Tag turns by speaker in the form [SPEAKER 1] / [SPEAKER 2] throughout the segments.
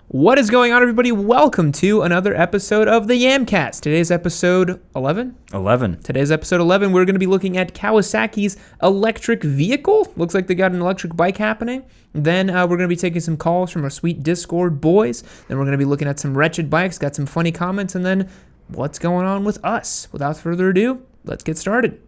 [SPEAKER 1] What is going on, everybody? Welcome to another episode of the Yamcast. Today's episode 11?
[SPEAKER 2] 11.
[SPEAKER 1] Today's episode 11, we're going to be looking at Kawasaki's electric vehicle. Looks like they got an electric bike happening. Then we're going to be taking some calls from our sweet Discord boys. Then we're going to be looking at some wretched bikes, got some funny comments, and then what's going on with us. Without further ado, let's get started.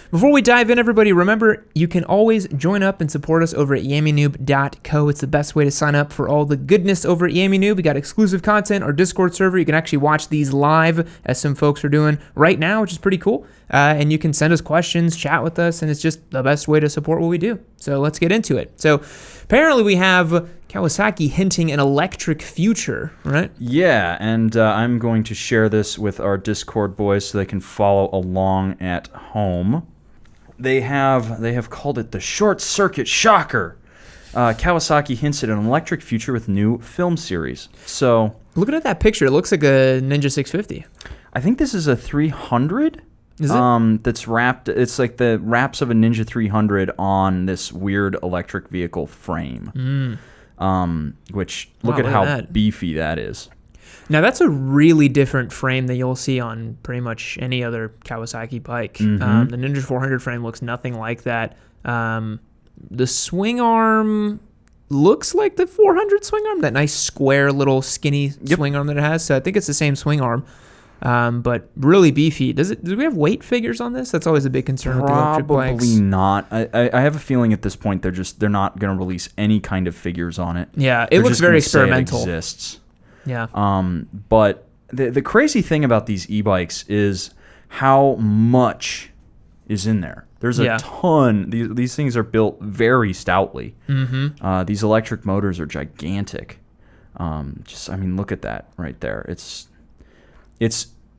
[SPEAKER 1] Before we dive in, everybody, remember, you can always join up and support us over at YammieNoob.co. It's the best way to sign up for all the goodness over at Yammie Noob. We got exclusive content, our Discord server. You can actually watch these live, as some folks are doing right now, which is pretty cool. And you can send us questions, chat with us, and it's just the best way to support what we do. So let's get into it. So apparently we have Kawasaki hinting an electric future, right?
[SPEAKER 2] Yeah, and I'm going to share this with our Discord boys so they can follow along at home. They have called it the Short Circuit Shocker. Kawasaki hints at an electric future with new film series. So
[SPEAKER 1] looking at that picture, it looks like a Ninja 650.
[SPEAKER 2] I think this is a 300.
[SPEAKER 1] Is it?
[SPEAKER 2] That's wrapped. It's like the wraps of a Ninja 300 on this weird electric vehicle frame. Which look at how
[SPEAKER 1] that.
[SPEAKER 2] beefy that is.
[SPEAKER 1] Now, that's a really different frame that you'll see on pretty much any other Kawasaki bike.
[SPEAKER 2] Mm-hmm.
[SPEAKER 1] The Ninja 400 frame looks nothing like that. The swing arm looks like the 400 swing arm, that nice square little skinny swing arm that it has. So I think it's the same swing arm, but really beefy. Do we have weight figures on this? That's always a big concern with the electric bikes.
[SPEAKER 2] Probably not. I have a feeling at this point they're not going to release any kind of figures on it.
[SPEAKER 1] Yeah, it looks very experimental.
[SPEAKER 2] It exists.
[SPEAKER 1] Yeah.
[SPEAKER 2] But the crazy thing about these e-bikes is how much is in there. There's a ton. These things are built very stoutly. Mm-hmm. These electric motors are gigantic. Look at that right there. It's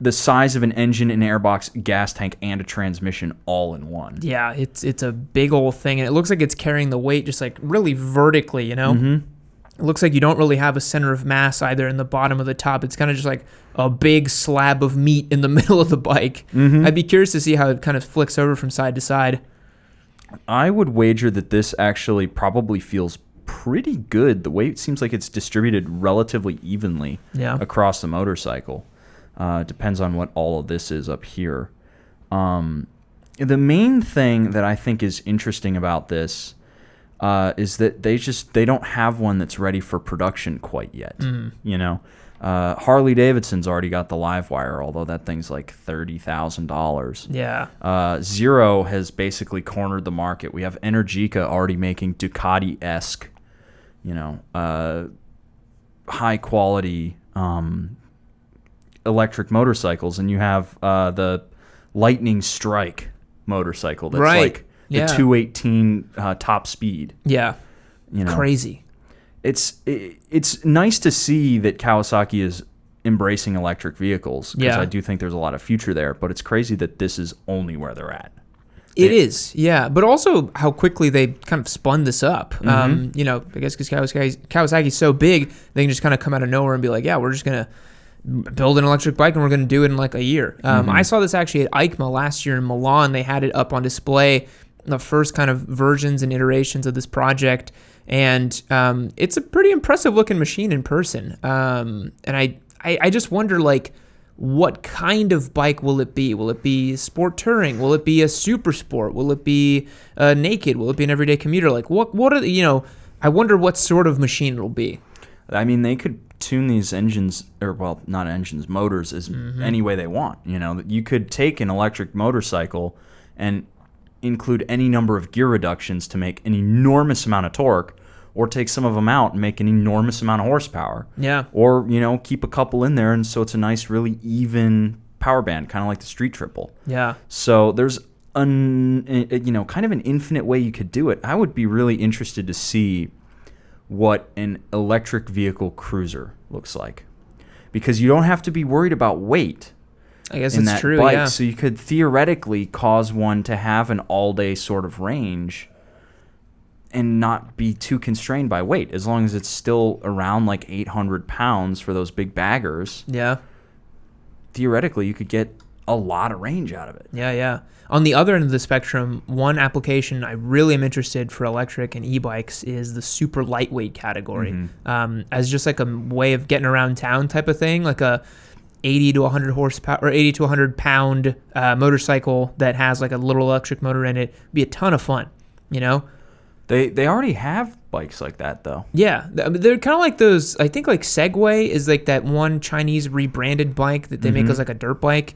[SPEAKER 2] the size of an engine, an airbox, gas tank, and a transmission all in one.
[SPEAKER 1] Yeah, it's a big old thing, and it looks like it's carrying the weight just like really vertically, you know?
[SPEAKER 2] Mm-hmm.
[SPEAKER 1] It looks like you don't really have a center of mass either in the bottom or the top. It's kind of just like a big slab of meat in the middle of the bike. Mm-hmm. I'd be curious to see how it kind of flicks over from side to side.
[SPEAKER 2] I would wager that this actually probably feels pretty good. The weight seems like it's distributed relatively evenly across the motorcycle. Depends on what all of this is up here. The main thing that I think is interesting about this is that they don't have one that's ready for production quite yet. You know, Harley Davidson's already got the Livewire, although that thing's like $30,000.
[SPEAKER 1] Yeah.
[SPEAKER 2] Zero has basically cornered the market. We have Energica already making Ducati-esque, high quality electric motorcycles, and you have the Lightning Strike motorcycle that's like the 218 top speed.
[SPEAKER 1] Yeah. Crazy.
[SPEAKER 2] It's nice to see that Kawasaki is embracing electric vehicles, because I do think there's a lot of future there, but it's crazy that this is only where they're at.
[SPEAKER 1] It is, yeah, but also how quickly they kind of spun this up.
[SPEAKER 2] Mm-hmm.
[SPEAKER 1] I guess because Kawasaki's so big, they can just kind of come out of nowhere and be like, yeah, we're just going to build an electric bike and we're going to do it in like a year. I saw this actually at EICMA last year in Milan. They had it up on display, the first kind of versions and iterations of this project, and it's a pretty impressive looking machine in person. And I just wonder, like, what kind of bike will it be? Will it be sport touring? Will it be a super sport? Will it be naked? Will it be an everyday commuter? Like, what are the, I wonder what sort of machine it'll be.
[SPEAKER 2] I mean, they could tune these engines, or well, not engines, motors, as any way they want. You could take an electric motorcycle and include any number of gear reductions to make an enormous amount of torque, or take some of them out and make an enormous amount of horsepower.
[SPEAKER 1] Yeah.
[SPEAKER 2] Or, keep a couple in there, and so it's a nice, really even power band, kind of like the Street Triple.
[SPEAKER 1] Yeah.
[SPEAKER 2] So there's kind of an infinite way you could do it. I would be really interested to see what an electric vehicle cruiser looks like, because you don't have to be worried about weight.
[SPEAKER 1] I guess
[SPEAKER 2] in
[SPEAKER 1] it's
[SPEAKER 2] that
[SPEAKER 1] true,
[SPEAKER 2] bike.
[SPEAKER 1] yeah.
[SPEAKER 2] So you could theoretically cause one to have an all-day sort of range and not be too constrained by weight, as long as it's still around like 800 pounds for those big baggers.
[SPEAKER 1] Yeah.
[SPEAKER 2] Theoretically, you could get a lot of range out of it.
[SPEAKER 1] Yeah. On the other end of the spectrum, one application I really am interested for electric and e-bikes is the super lightweight category. As just like a way of getting around town type of thing, like a 80 to 100 horsepower or 80 to 100 pound motorcycle that has like a little electric motor in it. Be a ton of fun, you know?
[SPEAKER 2] They already have bikes like that, though.
[SPEAKER 1] Yeah, they're kind of like those. I think like Segway is like that one Chinese rebranded bike that they make as like a dirt bike.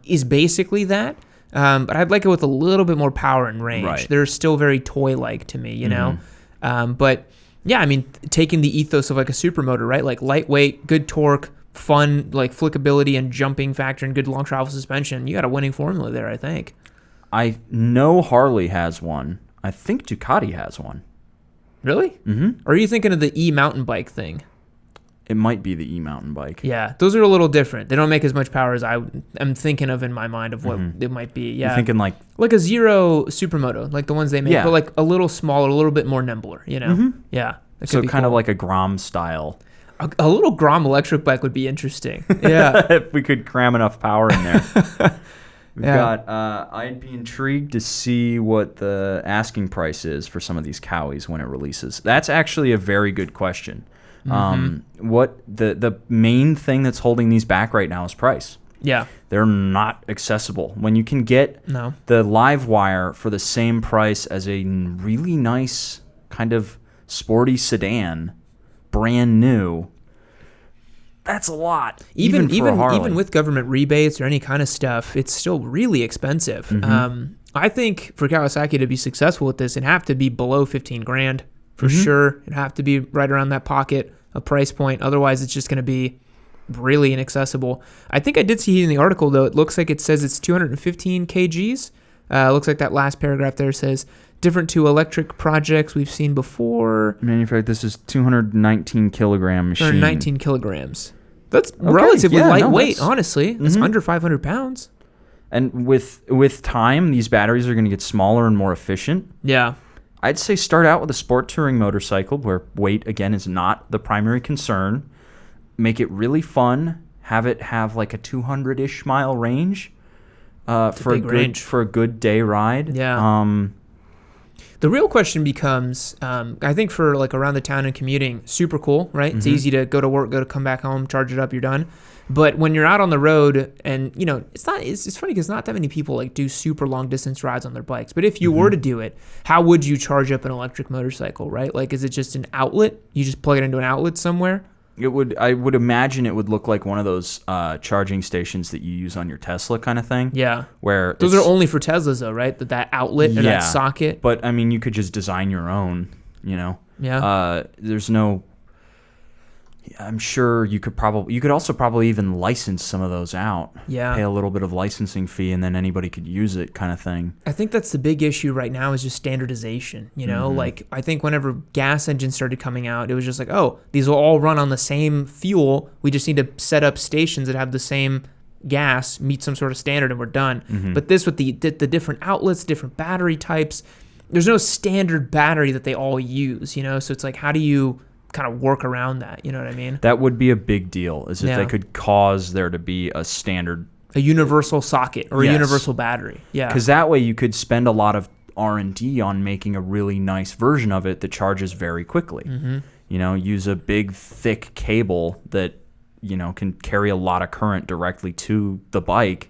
[SPEAKER 1] Is basically that, but I'd like it with a little bit more power and range.
[SPEAKER 2] Right.
[SPEAKER 1] They're still very toy-like to me, you know. But yeah, I mean, taking the ethos of like a supermotor, right? Like lightweight, good torque, fun, like flickability and jumping factor, and good long travel suspension. You got a winning formula there, I think.
[SPEAKER 2] I know Harley has one. I think Ducati has one.
[SPEAKER 1] Really? Mm-hmm. Or are you thinking of the e-mountain bike thing?
[SPEAKER 2] It might be the e-mountain bike.
[SPEAKER 1] Yeah, those are a little different. They don't make as much power as I am thinking of in my mind of what it might be. Yeah,
[SPEAKER 2] You're thinking like
[SPEAKER 1] a Zero Supermoto, like the ones they make, but like a little smaller, a little bit more nimbler, you know? Yeah.
[SPEAKER 2] So kind of like a Grom style.
[SPEAKER 1] A little Grom electric bike would be interesting. Yeah.
[SPEAKER 2] If we could cram enough power in there. We've got, I'd be intrigued to see what the asking price is for some of these Cowies when it releases. That's actually a very good question. What the main thing that's holding these back right now is price.
[SPEAKER 1] Yeah.
[SPEAKER 2] They're not accessible. When you can get the live wire for the same price as a really nice kind of sporty sedan, brand new, that's a lot. Even
[SPEAKER 1] with government rebates or any kind of stuff, it's still really expensive. I think for Kawasaki to be successful with this, it'd have to be below 15 grand for sure. It'd have to be right around that pocket, a price point. Otherwise, it's just going to be really inaccessible. I think I did see in the article, though, it looks like it says it's 215 kgs. Looks like that last paragraph there says, different to electric projects we've seen before.
[SPEAKER 2] Manufactured, this is 219 kilogram machine.
[SPEAKER 1] 219 kilograms. That's relatively lightweight, honestly. It's under 500 pounds.
[SPEAKER 2] And with time, these batteries are going to get smaller and more efficient.
[SPEAKER 1] Yeah.
[SPEAKER 2] I'd say start out with a sport touring motorcycle where weight, again, is not the primary concern. Make it really fun. Have it have like a 200-ish mile range for a good day ride.
[SPEAKER 1] Yeah. The real question becomes, I think for like around the town and commuting, super cool, right? It's easy to go to work, come back home, charge it up, you're done. But when you're out on the road, and you know, it's funny because not that many people like do super long distance rides on their bikes. But if you were to do it, how would you charge up an electric motorcycle, right? Like, is it just an outlet? You just plug it into an outlet somewhere?
[SPEAKER 2] I would imagine it would look like one of those charging stations that you use on your Tesla kind of thing.
[SPEAKER 1] Yeah.
[SPEAKER 2] Where
[SPEAKER 1] those are only for Teslas though, right? That outlet or that socket.
[SPEAKER 2] But I mean, you could just design your own, you know.
[SPEAKER 1] Yeah.
[SPEAKER 2] There's no. I'm sure you could also probably even license some of those out.
[SPEAKER 1] Yeah.
[SPEAKER 2] Pay a little bit of licensing fee and then anybody could use it kind of thing.
[SPEAKER 1] I think that's the big issue right now is just standardization, you know? Like I think whenever gas engines started coming out, it was just like, oh, these will all run on the same fuel. We just need to set up stations that have the same gas, meet some sort of standard, and we're done. But this with the different outlets, different battery types, there's no standard battery that they all use, you know? So it's like, how do you kind of work around that, you know what I mean?
[SPEAKER 2] That would be a big deal, is if they could cause there to be a
[SPEAKER 1] universal socket or a universal battery. Yeah,
[SPEAKER 2] because that way you could spend a lot of R&D on making a really nice version of it that charges very quickly. You know, use a big thick cable that, you know, can carry a lot of current directly to the bike.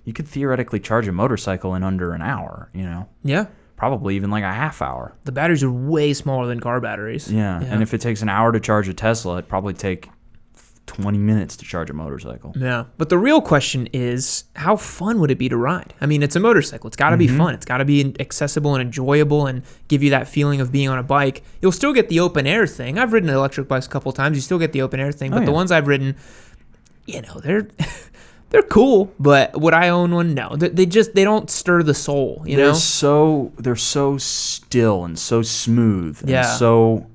[SPEAKER 2] You could theoretically charge a motorcycle in under an hour, you know?
[SPEAKER 1] Yeah.
[SPEAKER 2] Probably even like a half hour.
[SPEAKER 1] The batteries are way smaller than car batteries.
[SPEAKER 2] Yeah. And if it takes an hour to charge a Tesla, it'd probably take 20 minutes to charge a motorcycle.
[SPEAKER 1] Yeah. But the real question is, how fun would it be to ride? I mean, it's a motorcycle. It's got to be fun. It's got to be accessible and enjoyable and give you that feeling of being on a bike. You'll still get the open air thing. I've ridden electric bikes a couple of times. You still get the open air thing. But the ones I've ridden, you know, they're cool, but would I own one? No. They don't stir the soul, you know?
[SPEAKER 2] They're so still and so smooth.
[SPEAKER 1] Yeah.
[SPEAKER 2] And so,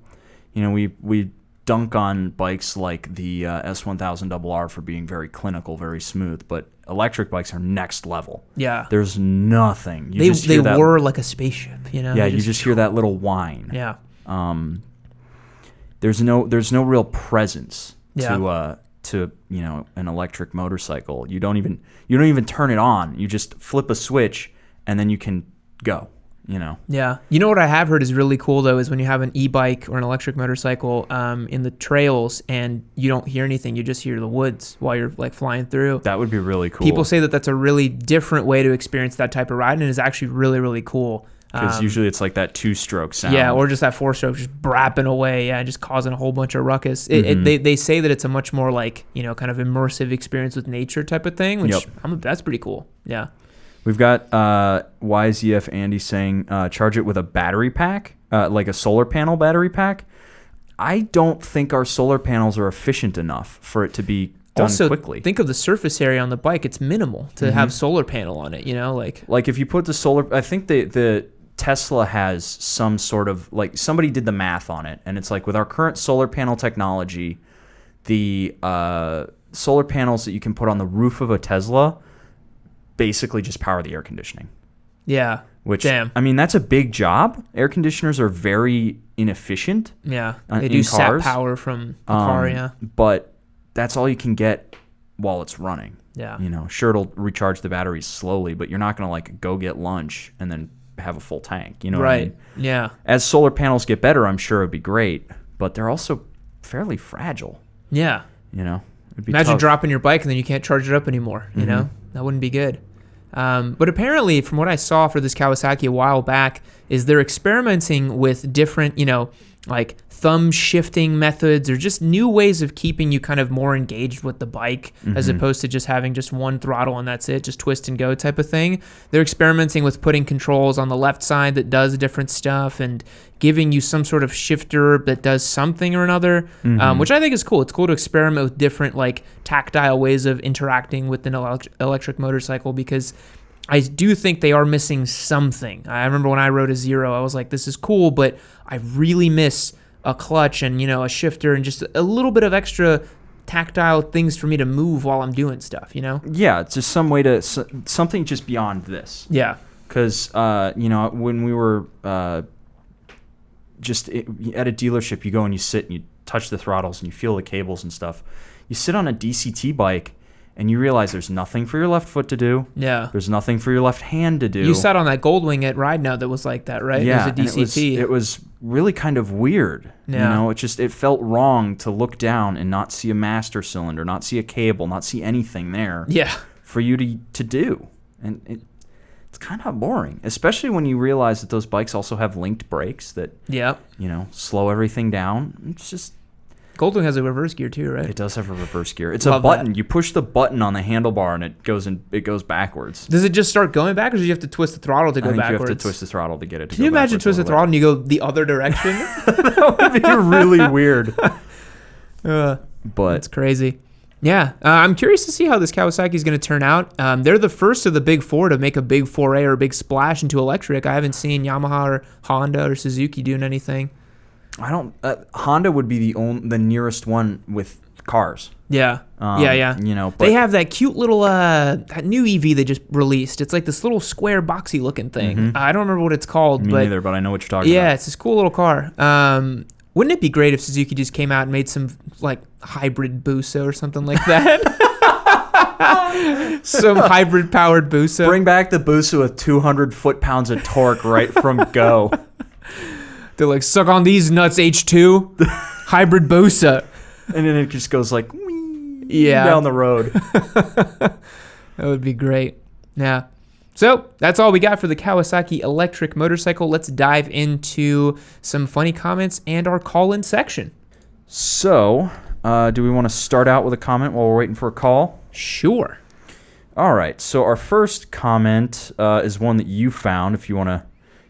[SPEAKER 2] you know, we dunk on bikes like the S1000RR for being very clinical, very smooth, but electric bikes are next level.
[SPEAKER 1] Yeah.
[SPEAKER 2] There's nothing.
[SPEAKER 1] They whir like a spaceship, you know?
[SPEAKER 2] Yeah, you just hear that little whine.
[SPEAKER 1] Yeah.
[SPEAKER 2] There's no real presence
[SPEAKER 1] Yeah.
[SPEAKER 2] to an electric motorcycle. You don't even turn it on. You just flip a switch and then you can go.
[SPEAKER 1] Yeah. You know what I have heard is really cool though is when you have an e-bike or an electric motorcycle in the trails and you don't hear anything, you just hear the woods while you're like flying through.
[SPEAKER 2] That would be really cool.
[SPEAKER 1] People say that that's a really different way to experience that type of ride and is actually really, really cool.
[SPEAKER 2] Because usually it's like that 2-stroke sound.
[SPEAKER 1] Yeah, or just that 4-stroke just brapping away, just causing a whole bunch of ruckus. They say that it's a much more like, kind of immersive experience with nature type of thing, which that's pretty cool. Yeah.
[SPEAKER 2] We've got YZF Andy saying charge it with a battery pack, like a solar panel battery pack. I don't think our solar panels are efficient enough for it to be done quickly.
[SPEAKER 1] Think of the surface area on the bike. It's minimal to have solar panel on it, Like
[SPEAKER 2] if you put the solar... I think the Tesla has some sort of... Like, somebody did the math on it, and it's like with our current solar panel technology, the solar panels that you can put on the roof of a Tesla basically just power the air conditioning.
[SPEAKER 1] Yeah. Damn.
[SPEAKER 2] I mean, that's a big job. Air conditioners are very inefficient.
[SPEAKER 1] Yeah. They do sap power from a car, yeah.
[SPEAKER 2] But that's all you can get while it's running.
[SPEAKER 1] Yeah.
[SPEAKER 2] Sure, it'll recharge the batteries slowly, but you're not going to like go get lunch and then have a full tank. You know what I mean?
[SPEAKER 1] Yeah.
[SPEAKER 2] As solar panels get better, I'm sure it'd be great, but they're also fairly fragile.
[SPEAKER 1] Yeah.
[SPEAKER 2] It'd be
[SPEAKER 1] Imagine
[SPEAKER 2] tough.
[SPEAKER 1] dropping your bike and then you can't charge it up anymore. You know, that wouldn't be good. But apparently, from what I saw for this Kawasaki a while back, is they're experimenting with different, like thumb shifting methods or just new ways of keeping you kind of more engaged with the bike as opposed to just having just one throttle and that's it, just twist and go type of thing. They're experimenting with putting controls on the left side that does different stuff and giving you some sort of shifter that does something or another, which I think is cool. It's cool to experiment with different like tactile ways of interacting with an electric motorcycle because I do think they are missing something. I remember when I rode a Zero, I was like, this is cool, but I really miss a clutch and, a shifter and just a little bit of extra tactile things for me to move while I'm doing stuff,
[SPEAKER 2] Yeah, it's just some way to, something just beyond this.
[SPEAKER 1] Yeah.
[SPEAKER 2] Because, when we were just at a dealership, you go and you sit and you touch the throttles and you feel the cables and stuff. You sit on a DCT bike and you realize there's nothing for your left foot to do.
[SPEAKER 1] Yeah.
[SPEAKER 2] There's nothing for your left hand to do.
[SPEAKER 1] You sat on that Goldwing at Ride Now that was like that, right?
[SPEAKER 2] Yeah.
[SPEAKER 1] It was a DCT.
[SPEAKER 2] It was really kind of weird.
[SPEAKER 1] Yeah.
[SPEAKER 2] It felt wrong to look down and not see a master cylinder, not see a cable, not see anything there.
[SPEAKER 1] Yeah.
[SPEAKER 2] For you to do. And it's kind of boring, especially when you realize that those bikes also have linked brakes that, slow everything down. It's just...
[SPEAKER 1] Goldwing has a reverse gear too, right?
[SPEAKER 2] It does have a reverse gear. It's a button. That. You push the button on the handlebar and it goes backwards.
[SPEAKER 1] Does it just start going back, or do you have to twist the throttle to go backwards?
[SPEAKER 2] You have to twist the throttle to get it to go backwards.
[SPEAKER 1] Can you imagine twist the throttle and you go the other direction?
[SPEAKER 2] That would be really weird.
[SPEAKER 1] But it's crazy. Yeah, I'm curious to see how this Kawasaki is going to turn out. They're the first of the big four to make a big foray or a big splash into electric. I haven't seen Yamaha or Honda or Suzuki doing anything.
[SPEAKER 2] I don't. Honda would be the nearest one with cars.
[SPEAKER 1] Yeah. Yeah.
[SPEAKER 2] But
[SPEAKER 1] they have that cute little that new EV they just released. It's like this little square boxy looking thing. I don't remember what it's called.
[SPEAKER 2] Me neither, but I know what you're talking about.
[SPEAKER 1] Yeah, it's this cool little car. Wouldn't it be great if Suzuki just came out and made some like hybrid Busa or something like that? Some hybrid powered Busa.
[SPEAKER 2] Bring back the Busa with 200 foot-pounds of torque right from go.
[SPEAKER 1] They're like, suck on these nuts, H2. Hybrid Busa.
[SPEAKER 2] And then it just goes like, down the road.
[SPEAKER 1] That would be great. Yeah. So that's all we got for the Kawasaki electric motorcycle. Let's dive into some funny comments and our call-in section.
[SPEAKER 2] So, do we want to start out with a comment while we're waiting for a call?
[SPEAKER 1] Sure.
[SPEAKER 2] All right. So our first comment is one that you found, if you want to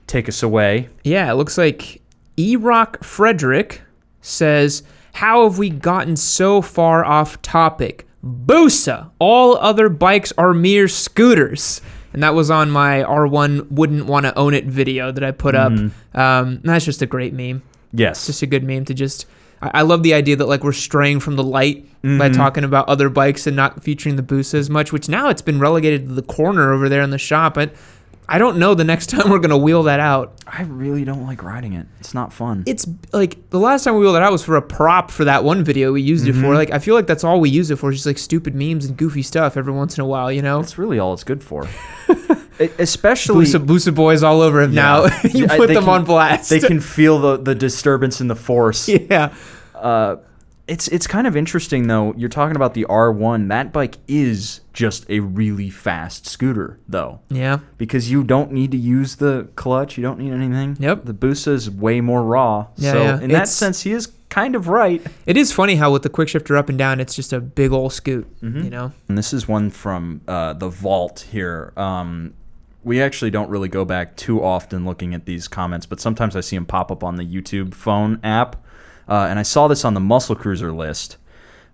[SPEAKER 2] take us away.
[SPEAKER 1] Yeah, it looks like E-Rock Frederick says, how have we gotten so far off topic? Busa! All other bikes are mere scooters. And that was on my R1 wouldn't want to own it video that I put up. That's just a great meme.
[SPEAKER 2] Yes.
[SPEAKER 1] It's just a good meme to just... I love the idea that like we're straying from the light by talking about other bikes and not featuring the Busa as much, which now it's been relegated to the corner over there in the shop. I don't know the next time we're going to wheel that out.
[SPEAKER 2] I really don't like riding it. It's not fun.
[SPEAKER 1] It's like the last time we wheeled it out was for a prop for that one video we used it for. Like I feel like that's all we use it for, just like stupid memes and goofy stuff every once in a while, you know?
[SPEAKER 2] That's really all it's good for. Especially
[SPEAKER 1] Busa boys all over him now. You put them on blast.
[SPEAKER 2] They can feel the disturbance in the force.
[SPEAKER 1] Yeah.
[SPEAKER 2] It's kind of interesting though. You're talking about the R1. That bike is just a really fast scooter though.
[SPEAKER 1] Yeah.
[SPEAKER 2] Because you don't need to use the clutch. You don't need anything.
[SPEAKER 1] Yep.
[SPEAKER 2] The Busa is way more raw.
[SPEAKER 1] Yeah,
[SPEAKER 2] so
[SPEAKER 1] yeah.
[SPEAKER 2] in that sense, he is kind of right.
[SPEAKER 1] It is funny how with the quick shifter up and down, it's just a big old scoot, you know?
[SPEAKER 2] And this is one from the Vault here. We actually don't really go back too often looking at these comments, but sometimes I see them pop up on the YouTube phone app. And I saw this on the Muscle Cruiser list.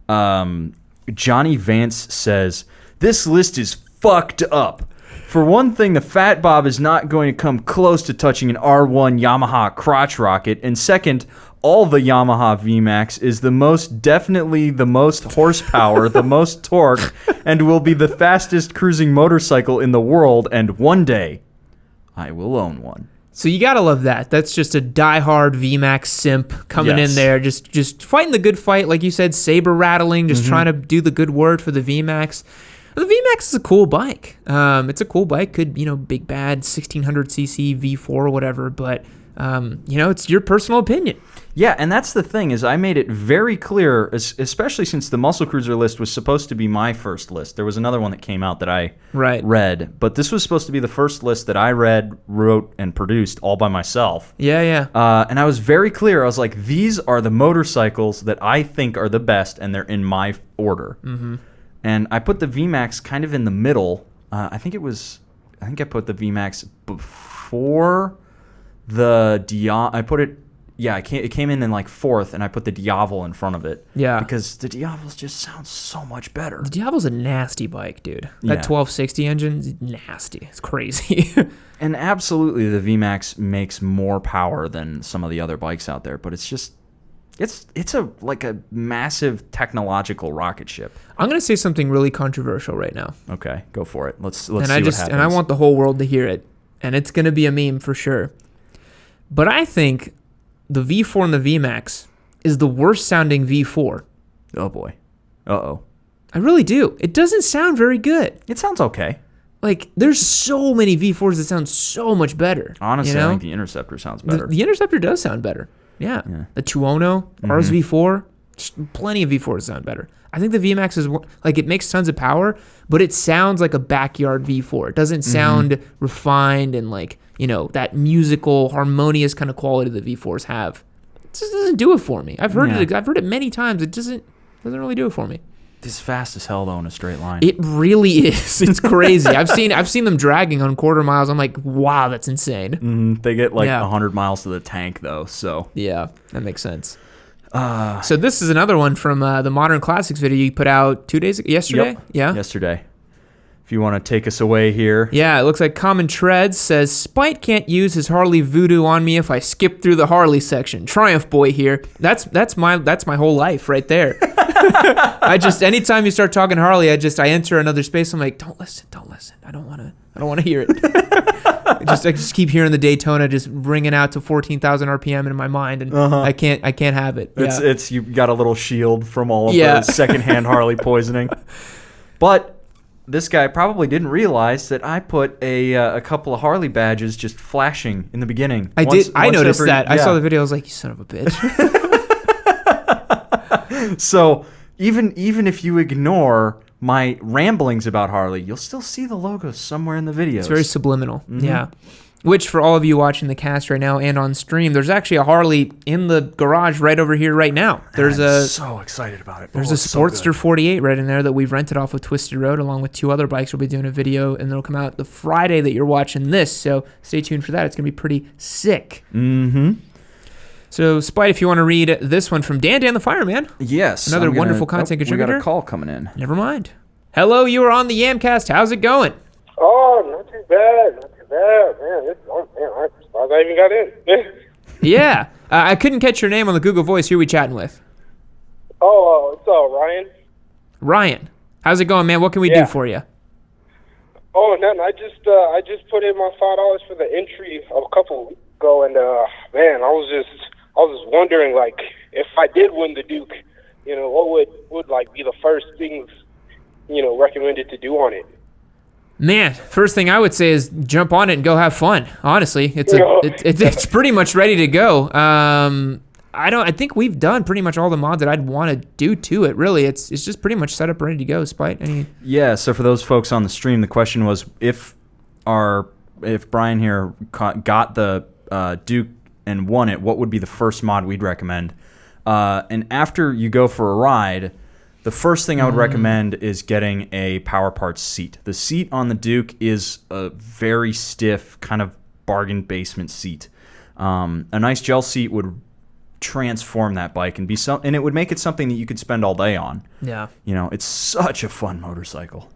[SPEAKER 2] Johnny Vance says, "This list is fucked up. For one thing, the Fat Bob is not going to come close to touching an R1 Yamaha crotch rocket. And second, all the Yamaha VMAX is definitely the most horsepower, the most torque, and will be the fastest cruising motorcycle in the world. And one day, I will own one."
[SPEAKER 1] So you gotta love that. That's just a diehard VMAX simp coming in there, just fighting the good fight, like you said, saber rattling, just trying to do the good word for the VMAX. The VMAX is a cool bike. It's a cool bike. Could, big bad 1600cc V4 or whatever, but it's your personal opinion.
[SPEAKER 2] Yeah, and that's the thing, is I made it very clear, especially since the Muscle Cruiser list was supposed to be my first list. There was another one that came out that I read, but this was supposed to be the first list that I read, wrote, and produced all by myself.
[SPEAKER 1] Yeah, yeah.
[SPEAKER 2] And I was very clear. I was like, these are the motorcycles that I think are the best, and they're in my order. Mm-hmm. And I put the VMAX kind of in the middle. I think I put the VMAX before the I put it. Yeah, it came in like fourth, and I put the Diavel in front of it. Yeah. Because the Diavels just sound so much better.
[SPEAKER 1] The Diavel's a nasty bike, dude. That 1260 engine is nasty. It's crazy.
[SPEAKER 2] And absolutely, the VMAX makes more power than some of the other bikes out there, but it's just... It's a massive technological rocket ship.
[SPEAKER 1] I'm gonna say something really controversial right now.
[SPEAKER 2] Okay, go for it. Let's see what happens.
[SPEAKER 1] And I want the whole world to hear it, and it's gonna be a meme for sure. But I think the V4 and the VMAX is the worst sounding V4.
[SPEAKER 2] Oh boy. Uh-oh.
[SPEAKER 1] I really do. It doesn't sound very good.
[SPEAKER 2] It sounds okay.
[SPEAKER 1] Like, there's so many V4s that sound so much better.
[SPEAKER 2] Honestly, I think the Interceptor sounds better.
[SPEAKER 1] The Interceptor does sound better. Yeah. The Tuono, Rs V4, plenty of V4s sound better. I think the VMAX is, it makes tons of power, but it sounds like a backyard V4. It doesn't sound refined and that musical, harmonious kind of quality that V4s have. It just doesn't do it for me. I've heard it. I've heard it many times. It doesn't really do it for me.
[SPEAKER 2] It's fast as hell though in a straight line.
[SPEAKER 1] It really is. It's crazy. I've seen them dragging on quarter miles. I'm like, wow, that's insane.
[SPEAKER 2] They get 100 miles to the tank though. So
[SPEAKER 1] yeah, that makes sense. So this is another one from the Modern Classics video you put out yesterday.
[SPEAKER 2] Yep.
[SPEAKER 1] Yeah,
[SPEAKER 2] yesterday. If you want to take us away here.
[SPEAKER 1] Yeah, it looks like Common Treads says, Spite can't use his Harley voodoo on me if I skip through the Harley section. Triumph boy here. That's my whole life right there. Anytime you start talking Harley, I enter another space. I'm like, don't listen. I don't want to hear it. I just keep hearing the Daytona just ringing out to 14,000 RPM in my mind, and I can't have it. Yeah.
[SPEAKER 2] It's you got a little shield from all of the secondhand Harley poisoning. But this guy probably didn't realize that I put a couple of Harley badges just flashing in the beginning.
[SPEAKER 1] I noticed that. Yeah. I saw the video. I was like, you son of a bitch.
[SPEAKER 2] So even if you ignore my ramblings about Harley, you'll still see the logo somewhere in the videos.
[SPEAKER 1] It's very subliminal. Yeah. Which, for all of you watching the cast right now and on stream, there's actually a Harley in the garage right over here right now. I'm
[SPEAKER 2] so excited about it.
[SPEAKER 1] There's a Sportster 48 right in there that we've rented off of Twisted Road, along with 2 other bikes. We'll be doing a video, and it'll come out the Friday that you're watching this, so stay tuned for that. It's going to be pretty sick. So, Spite, if you want to read this one from Dan the Fireman.
[SPEAKER 2] Yes.
[SPEAKER 1] Another wonderful content contributor.
[SPEAKER 2] We got a call coming in.
[SPEAKER 1] Never mind. Hello, you are on the Yamcast. How's it going?
[SPEAKER 3] Oh, not too bad. Man, I'm surprised I even got in.
[SPEAKER 1] Yeah. I couldn't catch your name on the Google Voice. Who are we chatting with?
[SPEAKER 3] Oh, it's Ryan.
[SPEAKER 1] Ryan. How's it going, man? What can we do for you?
[SPEAKER 3] Oh, nothing. I just put in my $5 for the entry a couple weeks ago, and man, I was just wondering, like, if I did win the Duke, you know, what would like be the first things, you know, recommended to do on it?
[SPEAKER 1] Man, first thing I would say is jump on it and go have fun. Honestly, it's pretty much ready to go. I think we've done pretty much all the mods that I'd want to do to it. Really, it's just pretty much set up, ready to go. Spite any.
[SPEAKER 2] Yeah. So for those folks on the stream, the question was if Brian here got the Duke and won it, what would be the first mod we'd recommend? And after you go for a ride, the first thing I would recommend is getting a Power Parts seat. The seat on the Duke is a very stiff kind of bargain basement seat. A nice gel seat would transform that bike and and it would make it something that you could spend all day on. Yeah. You know, it's such a fun motorcycle.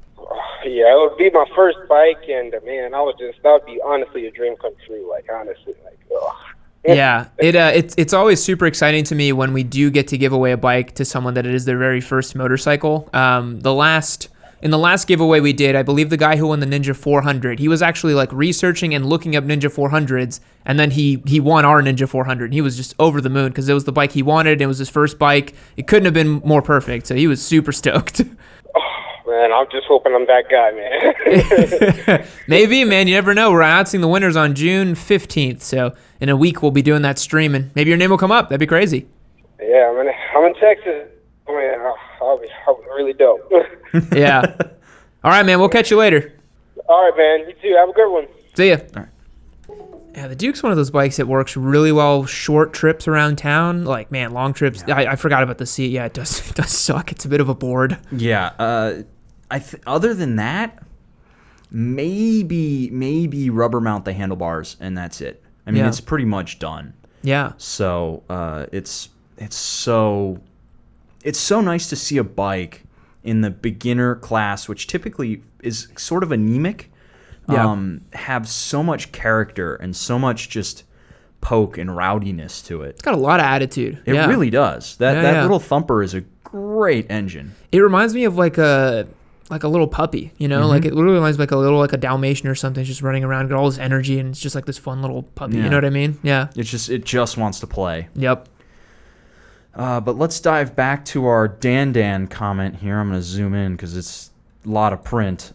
[SPEAKER 3] Yeah, it would be my first bike, and man, that would be honestly a dream come true. Like, honestly, like, ugh.
[SPEAKER 1] Yeah, it's always super exciting to me when we do get to give away a bike to someone that it is their very first motorcycle. In the last giveaway we did, I believe the guy who won the Ninja 400, he was actually like researching and looking up Ninja 400s, and then he won our Ninja 400. And he was just over the moon because it was the bike he wanted. It was his first bike. It couldn't have been more perfect, so he was super stoked.
[SPEAKER 3] Man, I'm just hoping I'm that guy, man.
[SPEAKER 1] Maybe, man. You never know. We're announcing the winners on June 15th, so in a week we'll be doing that stream, and maybe your name will come up. That'd be crazy.
[SPEAKER 3] Yeah, I'm in Texas. Man, I'll be really dope.
[SPEAKER 1] Yeah. All right, man. We'll catch you later.
[SPEAKER 3] All right, man. You too. Have a good one.
[SPEAKER 1] See ya. All right. Yeah, the Duke's one of those bikes that works really well short trips around town. Like, man, long trips. Yeah. I forgot about the seat. Yeah, it does suck. It's a bit of a bore.
[SPEAKER 2] Yeah. Other than that, maybe rubber mount the handlebars and that's it. I mean, it's pretty much done.
[SPEAKER 1] Yeah.
[SPEAKER 2] So it's so nice to see a bike in the beginner class, which typically is sort of anemic. Have so much character and so much just poke and rowdiness to it.
[SPEAKER 1] It's got a lot of attitude.
[SPEAKER 2] It really does. That little thumper is a great engine.
[SPEAKER 1] It reminds me of like a little puppy, you know, like it literally reminds me like a Dalmatian or something, just running around, got all this energy, and it's just like this fun little puppy. You know what I mean? Yeah.
[SPEAKER 2] It just wants to play.
[SPEAKER 1] Yep.
[SPEAKER 2] But let's dive back to our Dan comment here. I'm going to zoom in because it's a lot of print.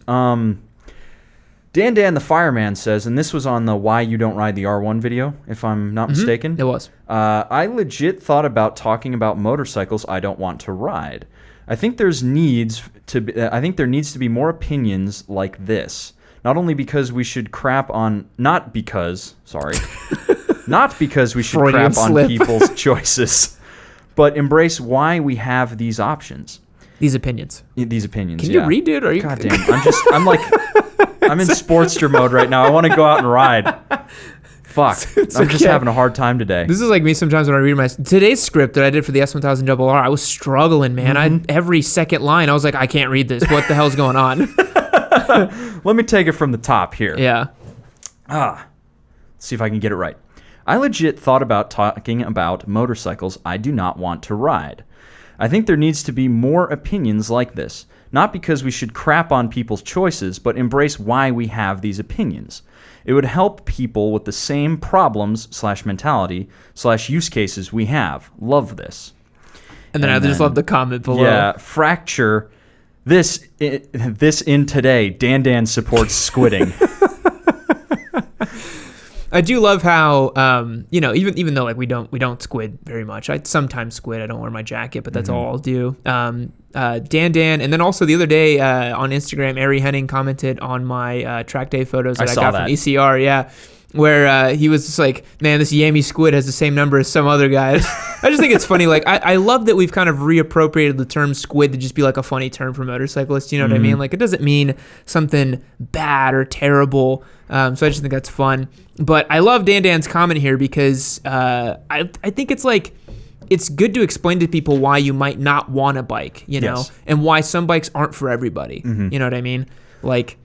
[SPEAKER 2] Dan the Fireman says, and this was on the Why You Don't Ride the R1 video, if I'm not mistaken.
[SPEAKER 1] It was.
[SPEAKER 2] I legit thought about talking about motorcycles I don't want to ride. I think there needs to be more opinions like this. Not because we should crap on people's choices, but embrace why we have these options.
[SPEAKER 1] These opinions.
[SPEAKER 2] Can you
[SPEAKER 1] read it? Or
[SPEAKER 2] God damn. I'm in Sportster mode right now. I want to go out and ride. Fuck. I'm just having a hard time today.
[SPEAKER 1] This is like me sometimes when I read today's script that I did for the S1000RR. I was struggling, man. Every second line, I was like, I can't read this. What the hell's going on?
[SPEAKER 2] Let me take it from the top here.
[SPEAKER 1] Yeah.
[SPEAKER 2] Let's see if I can get it right. I legit thought about talking about motorcycles I do not want to ride. I think there needs to be more opinions like this. Not because we should crap on people's choices, but embrace why we have these opinions. It would help people with the same problems / mentality / use cases we have. Love this.
[SPEAKER 1] And then I just love the comment below.
[SPEAKER 2] Yeah, fracture. This in today. Dan supports squidding.
[SPEAKER 1] I do love how even though like we don't squid very much. I sometimes squid. I don't wear my jacket, but that's all I'll do. Dan, and then also the other day on Instagram, Ari Henning commented on my track day photos that I got from ECR. Yeah, where he was just like, man, this Yammie squid has the same number as some other guys. I just think it's funny. Like I love that we've kind of reappropriated the term squid to just be like a funny term for motorcyclists. You know what I mean? Like it doesn't mean something bad or terrible. So I just think that's fun. But I love Dan's comment here because I think it's like, it's good to explain to people why you might not want a bike, you know, and why some bikes aren't for everybody. You know what I mean? Like,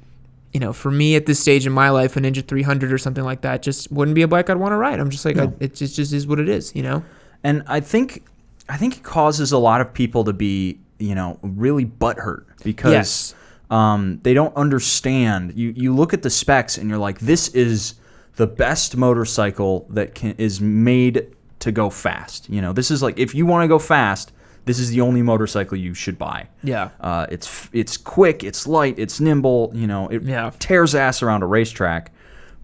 [SPEAKER 1] you know, for me at this stage in my life, a Ninja 300 or something like that just wouldn't be a bike I'd want to ride. I'm just like, it just is what it is, you know?
[SPEAKER 2] And I think it causes a lot of people to be, you know, really butthurt because they don't understand. You look at the specs and you're like, this is the best motorcycle that is made to go fast. You know, this is like, if you want to go fast, this is the only motorcycle you should buy.
[SPEAKER 1] Yeah.
[SPEAKER 2] It's quick, it's light, it's nimble, you know, it tears ass around a racetrack,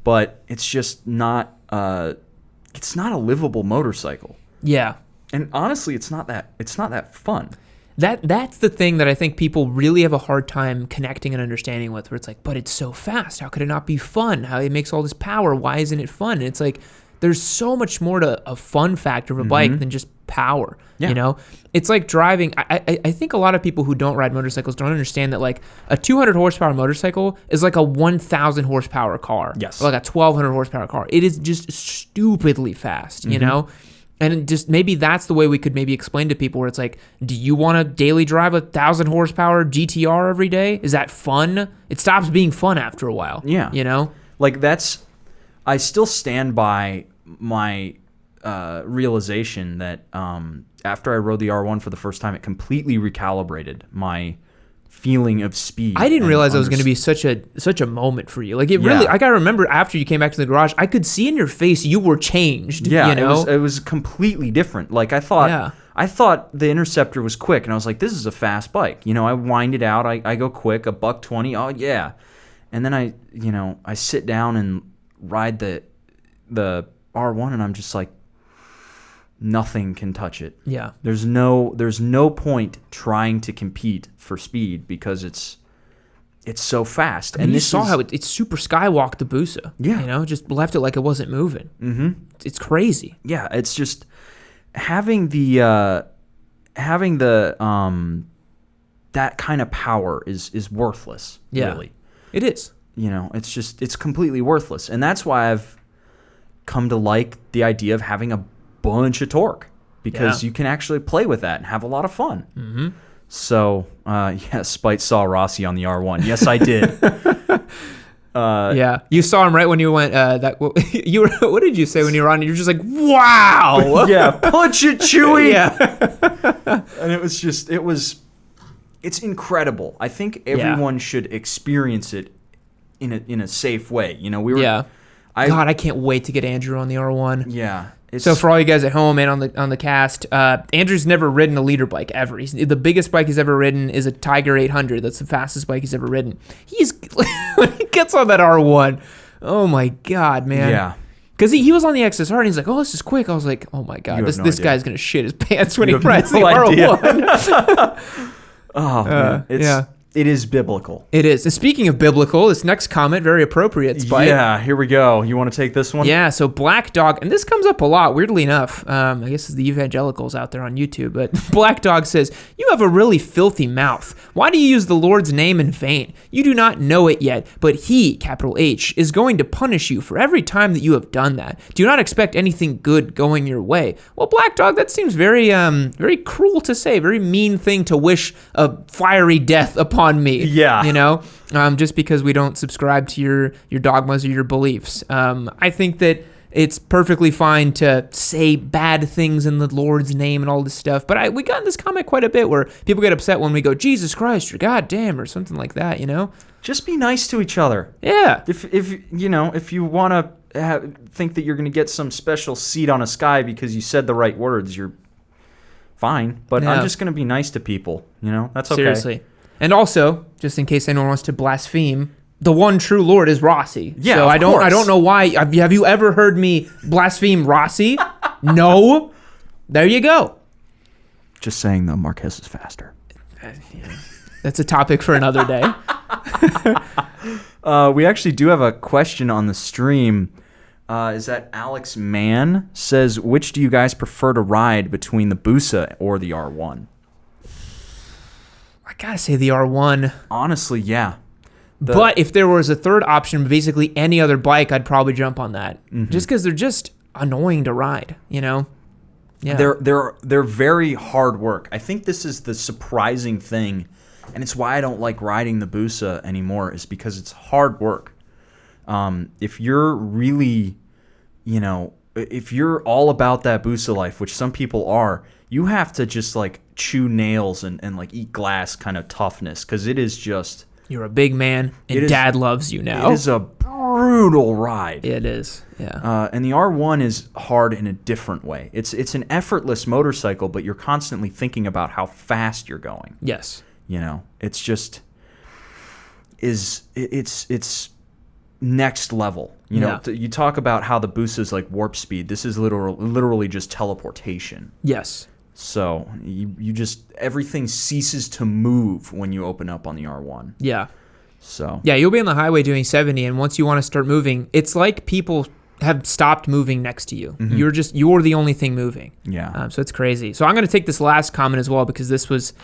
[SPEAKER 2] but it's just not it's not a livable motorcycle.
[SPEAKER 1] Yeah.
[SPEAKER 2] And honestly, it's not that fun.
[SPEAKER 1] That's the thing that I think people really have a hard time connecting and understanding with, where it's like, but it's so fast. How could it not be fun? How it makes all this power. Why isn't it fun? And it's like, there's so much more to a fun factor of a bike than just power. Yeah. You know, it's like driving. I think a lot of people who don't ride motorcycles don't understand that like a 200 horsepower motorcycle is like a 1,000 horsepower car.
[SPEAKER 2] Yes.
[SPEAKER 1] Or like a 1,200 horsepower car. It is just stupidly fast, you know? And just maybe that's the way we could maybe explain to people, where it's like, do you want to daily drive a 1,000 horsepower GTR every day? Is that fun? It stops being fun after a while. Yeah. You know?
[SPEAKER 2] Like I still stand by my realization that after I rode the R1 for the first time, it completely recalibrated my feeling of speed.
[SPEAKER 1] I didn't realize it was going to be such a moment for you. Like it really, like I remember after you came back to the garage, I could see in your face you were changed.
[SPEAKER 2] Yeah,
[SPEAKER 1] you know?
[SPEAKER 2] it was completely different. Like I thought the Interceptor was quick, and I was like, this is a fast bike. You know, I wind it out, I go quick, $120. Oh yeah, and then I sit down and ride the R1, and I'm just like, nothing can touch it.
[SPEAKER 1] Yeah.
[SPEAKER 2] There's no point trying to compete for speed because it's so fast.
[SPEAKER 1] And you saw how it's super skywalked the Busa.
[SPEAKER 2] Yeah.
[SPEAKER 1] You know, just left it like it wasn't moving. Mm-hmm. It's crazy.
[SPEAKER 2] Yeah, it's just having the that kind of power is worthless.
[SPEAKER 1] Yeah.
[SPEAKER 2] Really.
[SPEAKER 1] It is.
[SPEAKER 2] You know, it's completely worthless. And that's why I've come to like the idea of having a bunch of torque, because you can actually play with that and have a lot of fun. Mm-hmm. So, Spite saw Rossi on the R1. Yes, I did.
[SPEAKER 1] Yeah, you saw him right when you went. You were. What did you say when you were on? You're just like, wow.
[SPEAKER 2] Yeah, punch it, Chewy.
[SPEAKER 1] Yeah.
[SPEAKER 2] And it's incredible. I think everyone should experience it in a safe way. You know,
[SPEAKER 1] God, I can't wait to get Andrew on the R1.
[SPEAKER 2] Yeah.
[SPEAKER 1] So for all you guys at home and on the cast, Andrew's never ridden a leader bike ever. The biggest bike he's ever ridden is a Tiger 800. That's the fastest bike he's ever ridden. When he gets on that R1, oh my God, man.
[SPEAKER 2] Yeah.
[SPEAKER 1] Because he was on the XSR and he's like, oh, this is quick. I was like, oh my God, this guy's going to shit his pants when he rides the R1.
[SPEAKER 2] Oh, man. It is biblical.
[SPEAKER 1] It is. And speaking of biblical, this next comment, very appropriate, Spike.
[SPEAKER 2] Yeah, here we go. You want to take this one?
[SPEAKER 1] Yeah, so Black Dog, and this comes up a lot, weirdly enough. I guess it's the evangelicals out there on YouTube, but Black Dog says, you have a really filthy mouth. Why do you use the Lord's name in vain? You do not know it yet, but he, capital H, is going to punish you for every time that you have done that. Do not expect anything good going your way. Well, Black Dog, that seems very very cruel to say, very mean thing to wish a fiery death upon me.
[SPEAKER 2] Yeah.
[SPEAKER 1] You know, just because we don't subscribe to your dogmas or your beliefs. I think that it's perfectly fine to say bad things in the Lord's name and all this stuff. But we got in this comment quite a bit where people get upset when we go, Jesus Christ, or God damn, or something like that, you know?
[SPEAKER 2] Just be nice to each other.
[SPEAKER 1] Yeah.
[SPEAKER 2] If you want to think that you're going to get some special seat on a sky because you said the right words, you're fine. But I'm just going to be nice to people, you know? That's okay.
[SPEAKER 1] Seriously. And also, just in case anyone wants to blaspheme, the one true Lord is Rossi.
[SPEAKER 2] Yeah,
[SPEAKER 1] so I don't know why. Have you ever heard me blaspheme Rossi? No. There you go.
[SPEAKER 2] Just saying, though, Marquez is faster.
[SPEAKER 1] That's a topic for another day.
[SPEAKER 2] We actually do have a question on the stream. Is that Alex Mann says, which do you guys prefer to ride between the Busa or the R1?
[SPEAKER 1] I gotta say the R1.
[SPEAKER 2] Honestly, yeah.
[SPEAKER 1] But if there was a third option, basically any other bike, I'd probably jump on that. Mm-hmm. Just because they're just annoying to ride, you know? Yeah.
[SPEAKER 2] They're very hard work. I think this is the surprising thing and it's why I don't like riding the Busa anymore, is because it's hard work. If you're really, if you're all about that Busa life, which some people are, you have to just like chew nails and like eat glass kind of toughness, because it is just...
[SPEAKER 1] You're a big man, and Dad loves you now.
[SPEAKER 2] It is a brutal ride.
[SPEAKER 1] It is, yeah.
[SPEAKER 2] And the R1 is hard in a different way. It's an effortless motorcycle, but you're constantly thinking about how fast you're going.
[SPEAKER 1] Yes.
[SPEAKER 2] It's just... It's next level. You talk about how the Busa is like warp speed. This is literally just teleportation.
[SPEAKER 1] Yes.
[SPEAKER 2] So you just, everything ceases to move when you open up on the R1.
[SPEAKER 1] Yeah.
[SPEAKER 2] So.
[SPEAKER 1] Yeah, you'll be on the highway doing 70, and once you want to start moving, it's like people have stopped moving next to you. Mm-hmm. You're the only thing moving.
[SPEAKER 2] Yeah.
[SPEAKER 1] So it's crazy. So I'm going to take this last comment as well, because this was...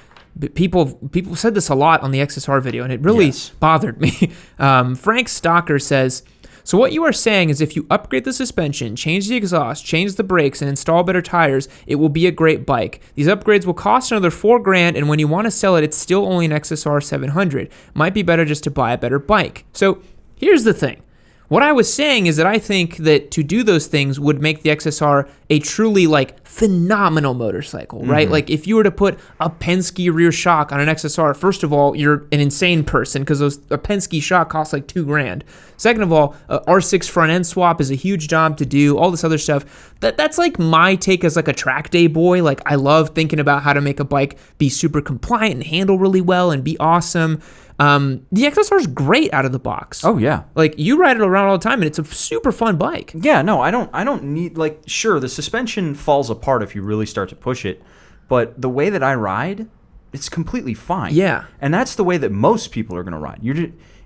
[SPEAKER 1] People said this a lot on the XSR video, and it really bothered me. Frank Stocker says, so what you are saying is if you upgrade the suspension, change the exhaust, change the brakes, and install better tires, it will be a great bike. These upgrades will cost another $4,000, and when you want to sell it, it's still only an XSR 700. Might be better just to buy a better bike. So here's the thing. What I was saying is that I think that to do those things would make the XSR a truly like phenomenal motorcycle, right? Mm-hmm. Like if you were to put a Penske rear shock on an XSR, first of all, you're an insane person, because a Penske shock costs like $2,000. Second of all, a R6 front end swap is a huge job to do. All this other stuff. That's like my take as like a track day boy. Like I love thinking about how to make a bike be super compliant and handle really well and be awesome. The XSR is great out of the box.
[SPEAKER 2] Oh yeah,
[SPEAKER 1] like you ride it around all the time, and it's a super fun bike.
[SPEAKER 2] Yeah, no, I don't need, like, sure, the suspension falls apart if you really start to push it, but the way that I ride, it's completely fine.
[SPEAKER 1] Yeah,
[SPEAKER 2] and that's the way that most people are gonna ride.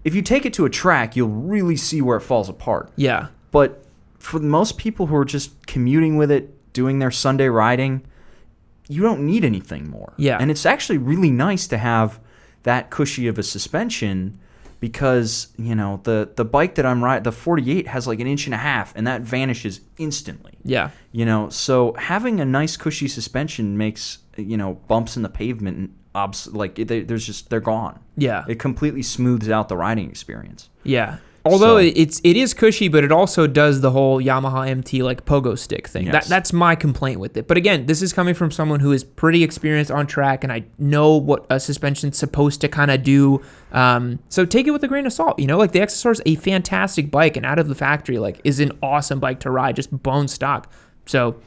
[SPEAKER 2] If you take it to a track, you'll really see where it falls apart.
[SPEAKER 1] Yeah,
[SPEAKER 2] but for most people who are just commuting with it, doing their Sunday riding, you don't need anything more.
[SPEAKER 1] Yeah,
[SPEAKER 2] and it's actually really nice to have that cushy of a suspension, because the bike that I'm riding, the 48, has like 1.5 inches, and that vanishes instantly.
[SPEAKER 1] Yeah,
[SPEAKER 2] so having a nice cushy suspension makes bumps in the pavement they're gone.
[SPEAKER 1] Yeah,
[SPEAKER 2] it completely smooths out the riding experience.
[SPEAKER 1] Yeah. Although it is cushy, but it also does the whole Yamaha MT like pogo stick thing.
[SPEAKER 2] Yes.
[SPEAKER 1] That's my complaint with it. But again, this is coming from someone who is pretty experienced on track, and I know what a suspension's supposed to kind of do. So take it with a grain of salt. Like the XSR is a fantastic bike, and out of the factory, like, is an awesome bike to ride, just bone stock. So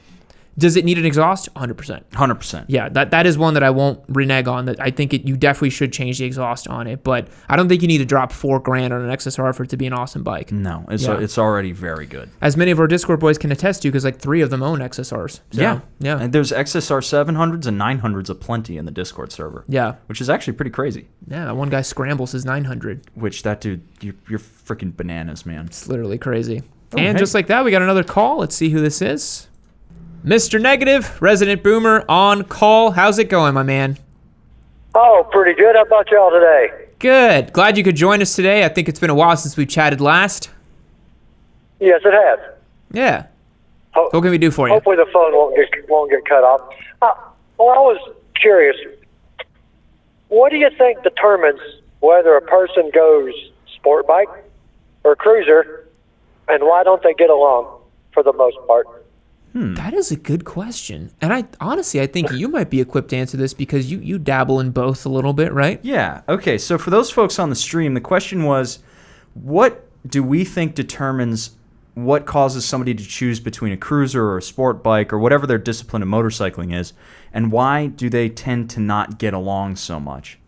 [SPEAKER 1] does it need an exhaust? 100%.
[SPEAKER 2] 100%.
[SPEAKER 1] Yeah, that is one that I won't renege on. That I think you definitely should change the exhaust on it, but I don't think you need to drop $4,000 on an XSR for it to be an awesome bike.
[SPEAKER 2] No, it's already very good.
[SPEAKER 1] As many of our Discord boys can attest to, because like 3 of them own XSRs. So, yeah.
[SPEAKER 2] And there's XSR 700s and 900s aplenty in the Discord server.
[SPEAKER 1] Yeah,
[SPEAKER 2] which is actually pretty crazy.
[SPEAKER 1] Yeah, one guy scrambles his 900.
[SPEAKER 2] Which that dude, you're freaking bananas, man.
[SPEAKER 1] It's literally crazy. Just like that, we got another call. Let's see who this is. Mr. Negative, Resident Boomer, on call. How's it going, my man?
[SPEAKER 4] Oh, pretty good. How about y'all today?
[SPEAKER 1] Good. Glad you could join us today. I think it's been a while since we chatted last.
[SPEAKER 4] Yes, it has.
[SPEAKER 1] Yeah. What can we do for you?
[SPEAKER 4] Hopefully the phone won't get cut off. Well, I was curious. What do you think determines whether a person goes sport bike or cruiser, and why don't they get along for the most part?
[SPEAKER 1] That is a good question. And I think you might be equipped to answer this, because you dabble in both a little bit, right?
[SPEAKER 2] Yeah. Okay, so for those folks on the stream, the question was, what do we think determines what causes somebody to choose between a cruiser or a sport bike or whatever their discipline of motorcycling is, and why do they tend to not get along so much?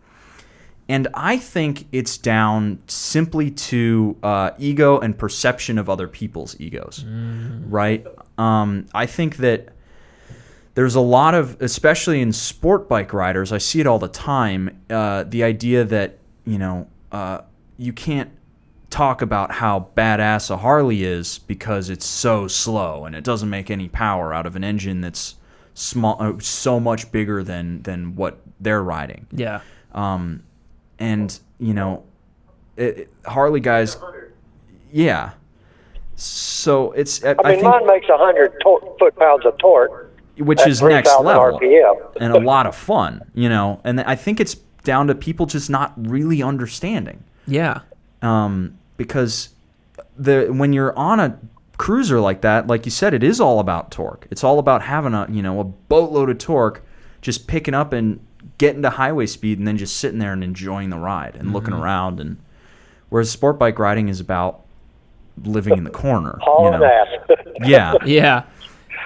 [SPEAKER 2] And I think it's down simply to ego and perception of other people's egos, right? I think that there's a lot of, especially in sport bike riders, I see it all the time, the idea that, you can't talk about how badass a Harley is because it's so slow and it doesn't make any power out of an engine that's small, so much bigger than what they're riding.
[SPEAKER 1] Yeah.
[SPEAKER 2] And, Harley guys, yeah. So it's... I think,
[SPEAKER 4] mine makes 100 foot-pounds of torque.
[SPEAKER 2] Which is next level.
[SPEAKER 4] RPM.
[SPEAKER 2] And a lot of fun, And I think it's down to people just not really understanding.
[SPEAKER 1] Yeah.
[SPEAKER 2] Because when you're on a cruiser like that, like you said, it is all about torque. It's all about having a boatload of torque, just picking up and getting to highway speed and then just sitting there and enjoying the ride and looking around. And whereas sport bike riding is about living in the corner. Yeah.
[SPEAKER 1] Yeah.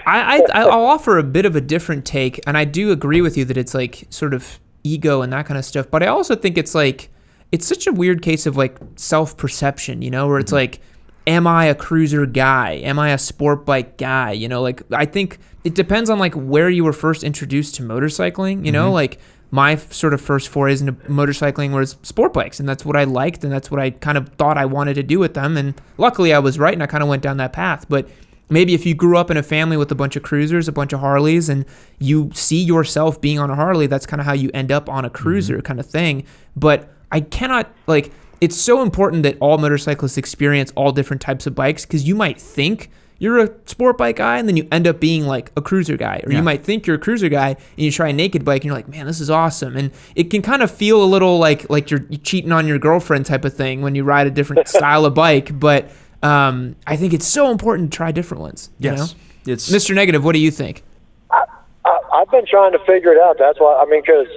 [SPEAKER 1] I'll offer a bit of a different take, and I do agree with you that it's like sort of ego and that kind of stuff. But I also think it's like, it's such a weird case of like self-perception, where it's like, am I a cruiser guy? Am I a sport bike guy? Like, I think it depends on like where you were first introduced to motorcycling, like my sort of first forays into motorcycling was sport bikes, and that's what I liked, and that's what I kind of thought I wanted to do with them. And luckily I was right, and I kind of went down that path. But maybe if you grew up in a family with a bunch of cruisers, a bunch of Harleys, and you see yourself being on a Harley, that's kind of how you end up on a cruiser kind of thing. But I cannot, like, it's so important that all motorcyclists experience all different types of bikes, because you might think you're a sport bike guy and then you end up being like a cruiser guy, or you might think you're a cruiser guy and you try a naked bike and you're like, man, this is awesome. And it can kind of feel a little like you're cheating on your girlfriend type of thing when you ride a different style of bike. But I think it's so important to try different ones.
[SPEAKER 2] Yes.
[SPEAKER 1] It's Mr. Negative, what do you think?
[SPEAKER 4] I've been trying to figure it out. That's why, because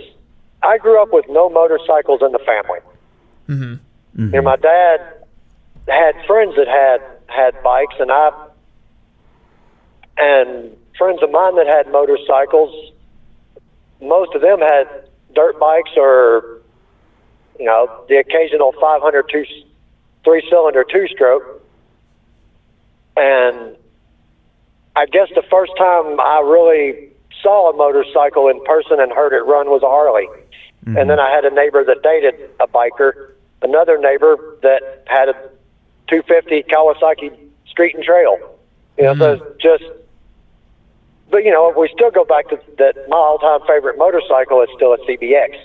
[SPEAKER 4] I grew up with no motorcycles in the family. And my dad had friends that had bikes, and friends of mine that had motorcycles. Most of them had dirt bikes or, the occasional 500 three-cylinder two-stroke. And I guess the first time I really saw a motorcycle in person and heard it run was a Harley. And then I had a neighbor that dated a biker, another neighbor that had a 250 Kawasaki Street and Trail. So just, but if we still go back to that, my all-time favorite motorcycle is still a CBX.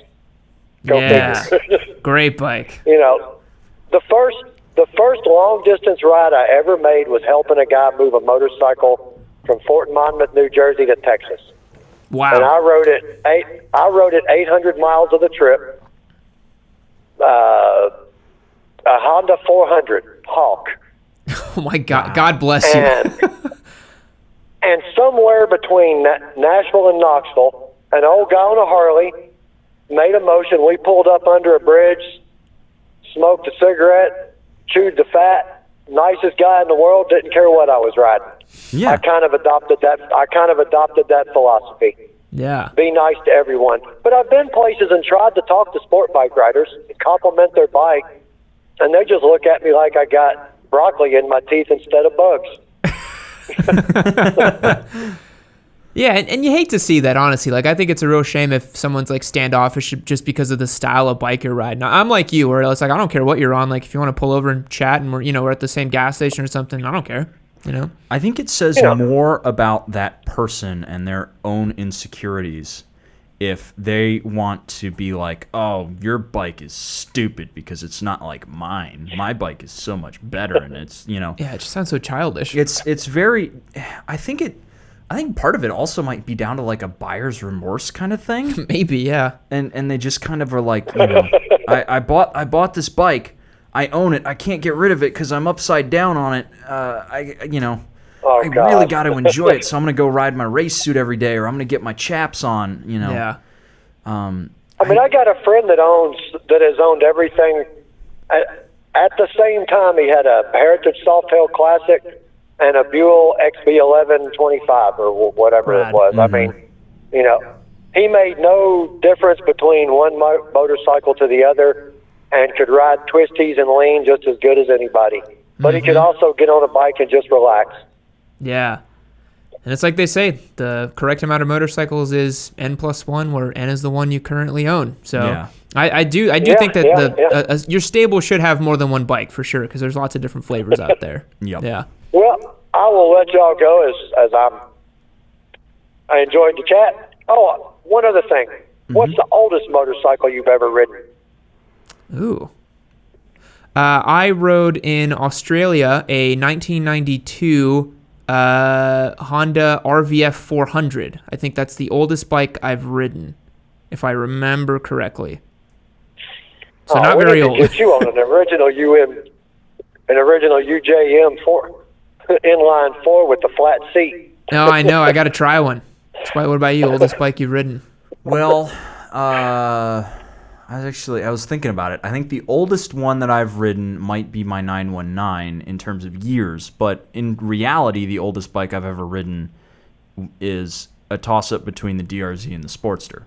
[SPEAKER 1] Great bike.
[SPEAKER 4] The first long-distance ride I ever made was helping a guy move a motorcycle from Fort Monmouth, New Jersey to Texas.
[SPEAKER 1] Wow.
[SPEAKER 4] And I rode it 800 miles of the trip. A Honda 400 Hawk.
[SPEAKER 1] Oh my God! God bless you.
[SPEAKER 4] And somewhere between Nashville and Knoxville, an old guy on a Harley made a motion. We pulled up under a bridge, smoked a cigarette, chewed the fat. Nicest guy in the world, didn't care what I was riding.
[SPEAKER 2] Yeah.
[SPEAKER 4] I kind of adopted that philosophy.
[SPEAKER 1] Yeah.
[SPEAKER 4] Be nice to everyone. But I've been places and tried to talk to sport bike riders and compliment their bike, and they just look at me like I got broccoli in my teeth instead of bugs.
[SPEAKER 1] Yeah, and you hate to see that, honestly. Like, I think it's a real shame if someone's like standoffish just because of the style of bike you're riding. Now, I'm like you, where it's like, I don't care what you're on. Like, if you want to pull over and chat and we're at the same gas station or something, I don't care.
[SPEAKER 2] I think it says more about that person and their own insecurities if they want to be like, oh, your bike is stupid because it's not like mine. My bike is so much better, and it's
[SPEAKER 1] Yeah, it just sounds so childish.
[SPEAKER 2] It's very. I think part of it also might be down to like a buyer's remorse kind of thing. Maybe, yeah. And they just kind of are like, I bought this bike. I own it. I can't get rid of it because I'm upside down on it. I really got to enjoy it, so I'm going to go ride my race suit every day, or I'm going to get my chaps on,
[SPEAKER 1] Yeah.
[SPEAKER 4] I got a friend that has owned everything. At the same time, he had a Heritage Softail Classic and a Buell XB11 25 or whatever it was. He made no difference between one motorcycle to the other, and could ride twisties and lean just as good as anybody. But he could also get on a bike and just relax.
[SPEAKER 1] Yeah. And it's like they say, the correct amount of motorcycles is N+1, where N is the one you currently own. So yeah. I do think that your stable should have more than one bike for sure, because there's lots of different flavors out there.
[SPEAKER 2] Yep.
[SPEAKER 1] Yeah.
[SPEAKER 4] Well, I will let y'all go as I enjoyed the chat. Oh, one other thing. What's the oldest motorcycle you've ever ridden?
[SPEAKER 1] Ooh. I rode in Australia a 1992 Honda RVF 400. I think that's the oldest bike I've ridden, if I remember correctly. So not very old.
[SPEAKER 4] Get you on an original UJM inline 4 with the flat seat.
[SPEAKER 1] No, I know. I got to try one. What about you? Oldest bike you've ridden?
[SPEAKER 2] Well, I was thinking about it. I think the oldest one that I've ridden might be my 919 in terms of years, but in reality, the oldest bike I've ever ridden is a toss-up between the DRZ and the Sportster.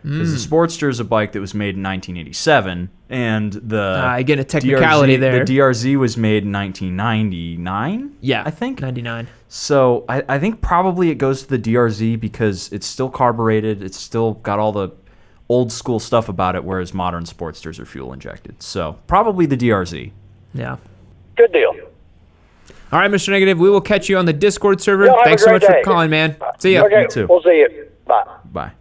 [SPEAKER 2] Because the Sportster is a bike that was made in 1987, and
[SPEAKER 1] I get a technicality there.
[SPEAKER 2] The DRZ was made in 1999.
[SPEAKER 1] Yeah,
[SPEAKER 2] I think
[SPEAKER 1] 99.
[SPEAKER 2] So I think probably it goes to the DRZ because it's still carbureted. It's still got all the old school stuff about it, whereas modern Sportsters are fuel injected. So probably the DRZ.
[SPEAKER 1] Yeah.
[SPEAKER 4] Good deal.
[SPEAKER 1] All right, Mr. Negative, we will catch you on the Discord server.
[SPEAKER 4] Yo,
[SPEAKER 1] Thanks so much
[SPEAKER 4] day.
[SPEAKER 1] for calling, man. See ya.
[SPEAKER 4] Okay,
[SPEAKER 2] You too.
[SPEAKER 4] we'll see you. Bye.
[SPEAKER 2] Bye.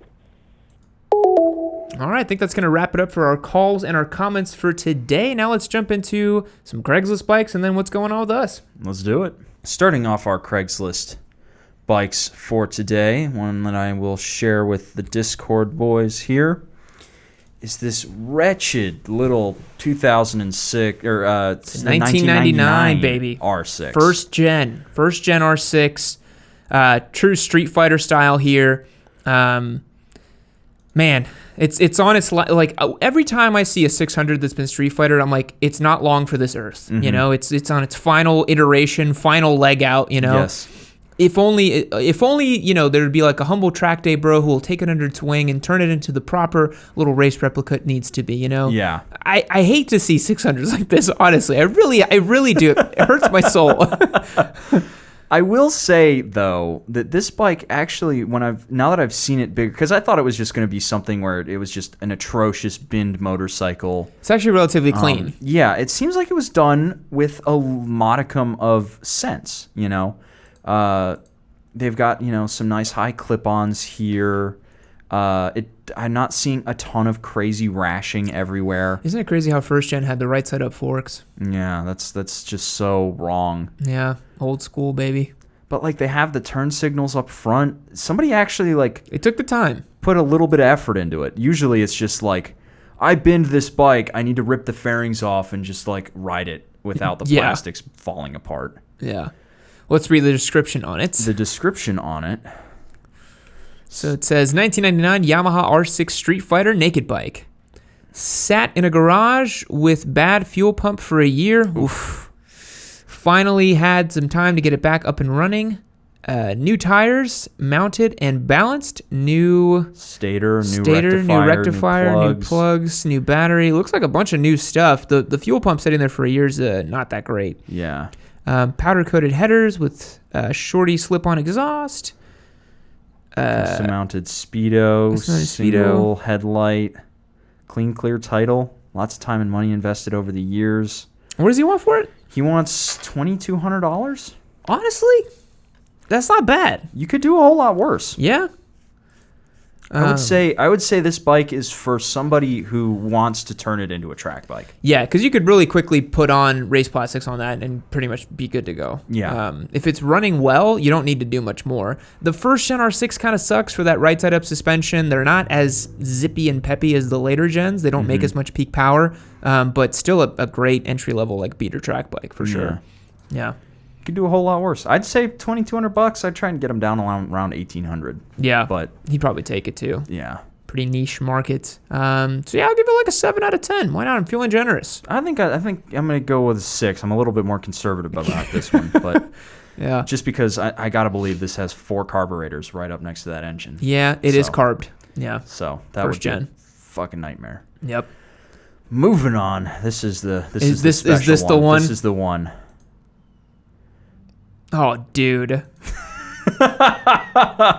[SPEAKER 1] All right, I think that's going to wrap it up for our calls and our comments for today. Now let's jump into some Craigslist bikes and then what's going on with us.
[SPEAKER 2] Let's do it. Starting off our Craigslist bikes for today, one that I will share with the Discord boys here is this wretched little 2006 or
[SPEAKER 1] 1999 baby
[SPEAKER 2] R6.
[SPEAKER 1] First gen R6, true Street Fighter style here. Man, it's on its like every time I see a 600 that's been Street Fighter, I'm like, it's not long for this earth. You know, it's on its final iteration, final leg out. You know,
[SPEAKER 2] Yes.
[SPEAKER 1] If only you know there'd be like a humble track day bro who will take it under its wing and turn it into the proper little race replica it needs to be. You know.
[SPEAKER 2] Yeah.
[SPEAKER 1] I hate to see 600s like this. Honestly, I really do. It hurts my soul.
[SPEAKER 2] I will say though that this bike actually, now that I've seen it bigger, because I thought it was just going to be something where it was just an atrocious binned motorcycle.
[SPEAKER 1] It's actually relatively clean.
[SPEAKER 2] Yeah, it seems like it was done with a modicum of sense. You know, they've got some nice high clip-ons here. I'm not seeing a ton of crazy rashing everywhere.
[SPEAKER 1] Isn't it crazy how first gen had the right side up forks?
[SPEAKER 2] Yeah, that's just so wrong.
[SPEAKER 1] Yeah, old school, baby.
[SPEAKER 2] But like they have the turn signals up front. Somebody actually
[SPEAKER 1] it took the time.
[SPEAKER 2] Put a little bit of effort into it. Usually it's just like, I binned this bike, I need to rip the fairings off and just like ride it without the plastics falling apart.
[SPEAKER 1] Yeah. Let's read the description on it.
[SPEAKER 2] The description on it.
[SPEAKER 1] So it says 1999 Yamaha R6 Street Fighter naked bike. Sat in a garage with bad fuel pump for a year. Oof. Finally had some time to get it back up and running. New tires, mounted and balanced. New
[SPEAKER 2] stator,
[SPEAKER 1] new rectifier, new plugs, new battery. Looks like a bunch of new stuff. The fuel pump sitting there for a year is not that great.
[SPEAKER 2] Yeah.
[SPEAKER 1] Powder coated headers with shorty slip-on exhaust.
[SPEAKER 2] Custom-mounted speedo, single headlight, clean, clear title. Lots of time and money invested over the years.
[SPEAKER 1] What does he want for it?
[SPEAKER 2] He wants $2,200.
[SPEAKER 1] Honestly, that's not bad.
[SPEAKER 2] You could do a whole lot worse.
[SPEAKER 1] Yeah.
[SPEAKER 2] I would say this bike is for somebody who wants to turn it into a track bike.
[SPEAKER 1] Yeah, because you could really quickly put on race plastics on that and pretty much be good to go.
[SPEAKER 2] Yeah.
[SPEAKER 1] If it's running well, you don't need to do much more. The first gen R6 kind of sucks for that right side up suspension. They're not as zippy and peppy as the later gens. They don't make as much peak power, but still a great entry level like beater track bike for sure. Yeah.
[SPEAKER 2] Could do a whole lot worse. I'd say $2,200. I'd try and get them down around $1,800.
[SPEAKER 1] Yeah,
[SPEAKER 2] but
[SPEAKER 1] he'd probably take it too.
[SPEAKER 2] Yeah,
[SPEAKER 1] pretty niche market. So yeah, I'll give it like a 7 out of 10. Why not? I'm feeling generous.
[SPEAKER 2] I think I'm gonna go with a 6. I'm a little bit more conservative about this one, but
[SPEAKER 1] yeah,
[SPEAKER 2] just because I gotta believe this has 4 carburetors right up next to that engine.
[SPEAKER 1] Yeah, it is carbed. Yeah,
[SPEAKER 2] so that
[SPEAKER 1] first
[SPEAKER 2] would
[SPEAKER 1] gen.
[SPEAKER 2] be a fucking nightmare.
[SPEAKER 1] Yep.
[SPEAKER 2] Moving on. This is the one. This is the one.
[SPEAKER 1] Oh, dude.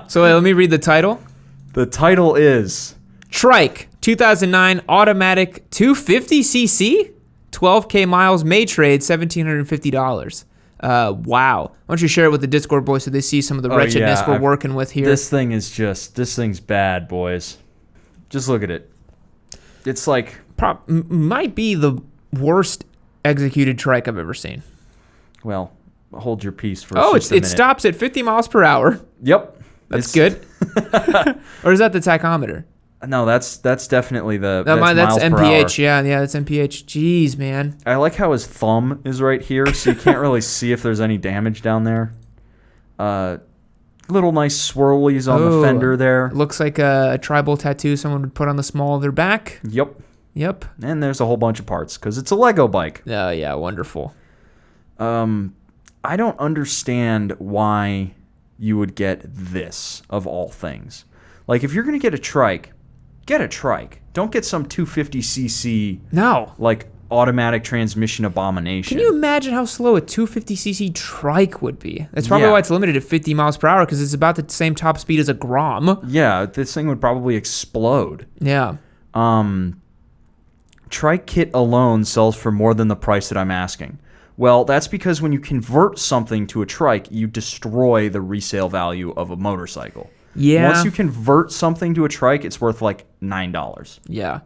[SPEAKER 1] So let me read the title.
[SPEAKER 2] The title is
[SPEAKER 1] Trike 2009 automatic 250cc, 12K miles, may trade $1,750. Wow. Why don't you share it with the Discord boys so they see some of the wretchedness we're working with here.
[SPEAKER 2] This thing's bad, boys. Just look at it. It's like
[SPEAKER 1] might be the worst executed trike I've ever seen.
[SPEAKER 2] Well, hold your peace for
[SPEAKER 1] it stops at 50 miles per hour.
[SPEAKER 2] Yep.
[SPEAKER 1] That's good. Or is that the tachometer?
[SPEAKER 2] No, that's definitely that's
[SPEAKER 1] that's
[SPEAKER 2] miles per
[SPEAKER 1] MPH.
[SPEAKER 2] hour.
[SPEAKER 1] Yeah, that's MPH. Jeez, man.
[SPEAKER 2] I like how his thumb is right here, so you can't really see if there's any damage down there. Little nice swirlies on the fender there.
[SPEAKER 1] Looks like a tribal tattoo someone would put on the small of their back.
[SPEAKER 2] Yep. And there's a whole bunch of parts because it's a Lego bike.
[SPEAKER 1] Oh, yeah, wonderful.
[SPEAKER 2] I don't understand why you would get this, of all things. Like, if you're going to get a Trike, get a Trike. Don't get some 250cc, like, automatic transmission abomination.
[SPEAKER 1] Can you imagine how slow a 250cc Trike would be? That's probably why it's limited at 50 miles per hour, because it's about the same top speed as a Grom.
[SPEAKER 2] Yeah, this thing would probably explode.
[SPEAKER 1] Yeah.
[SPEAKER 2] Trike kit alone sells for more than the price that I'm asking. Well, that's because when you convert something to a Trike, you destroy the resale value of a motorcycle.
[SPEAKER 1] Yeah.
[SPEAKER 2] Once you convert something to a Trike, it's worth like $9.
[SPEAKER 1] Yeah.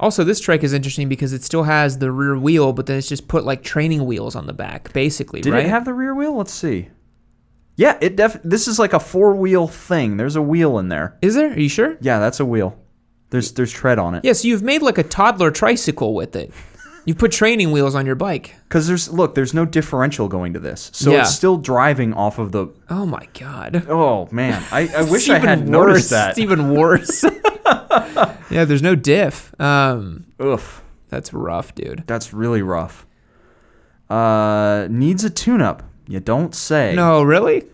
[SPEAKER 1] Also, this Trike is interesting because it still has the rear wheel, but then it's just put like training wheels on the back, basically,
[SPEAKER 2] Did it have the rear wheel? Let's see. Yeah, this is like a 4-wheel thing. There's a wheel in there.
[SPEAKER 1] Is there? Are you sure?
[SPEAKER 2] Yeah, that's a wheel. There's tread on it.
[SPEAKER 1] Yeah, so you've made like a toddler tricycle with it. You put training wheels on your bike.
[SPEAKER 2] Because there's no differtional going to this. So it's still driving off of the...
[SPEAKER 1] Oh, my God.
[SPEAKER 2] Oh, man. I wish I had noticed that.
[SPEAKER 1] It's even worse. Yeah, there's no diff.
[SPEAKER 2] Oof.
[SPEAKER 1] That's rough, dude.
[SPEAKER 2] That's really rough. Needs a tune-up. You don't say.
[SPEAKER 1] No, really?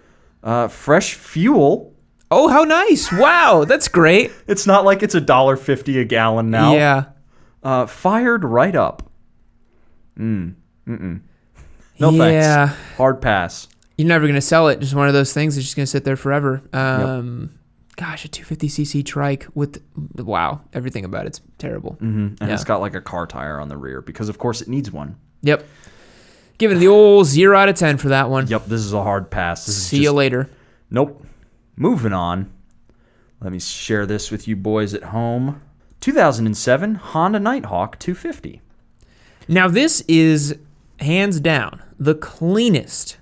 [SPEAKER 2] Fresh fuel.
[SPEAKER 1] Oh, how nice. Wow, that's great.
[SPEAKER 2] It's not like it's $1.50 a gallon now.
[SPEAKER 1] Yeah.
[SPEAKER 2] Fired right up. No thanks. Hard pass.
[SPEAKER 1] You're never going to sell it. Just one of those things that's just going to sit there forever. Gosh, a 250cc Trike with, wow, everything about it's terrible.
[SPEAKER 2] And it's got like a car tire on the rear because, of course, it needs one.
[SPEAKER 1] Yep. Giving it the old 0 out of 10 for that one.
[SPEAKER 2] Yep, this is a hard pass.
[SPEAKER 1] See you later.
[SPEAKER 2] Nope. Moving on. Let me share this with you boys at home. 2007 Honda Nighthawk 250.
[SPEAKER 1] Now, this is, hands down, the cleanest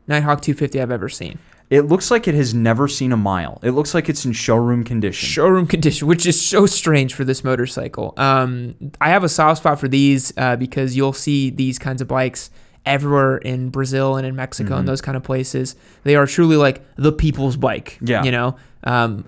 [SPEAKER 1] Nighthawk 250 I've ever seen.
[SPEAKER 2] It looks like it has never seen a mile. It looks like it's in showroom condition.
[SPEAKER 1] Showroom condition, which is so strange for this motorcycle. I have a soft spot for these because you'll see these kinds of bikes everywhere in Brazil and in Mexico and those kind of places. They are truly like the people's bike.
[SPEAKER 2] Yeah.
[SPEAKER 1] You know,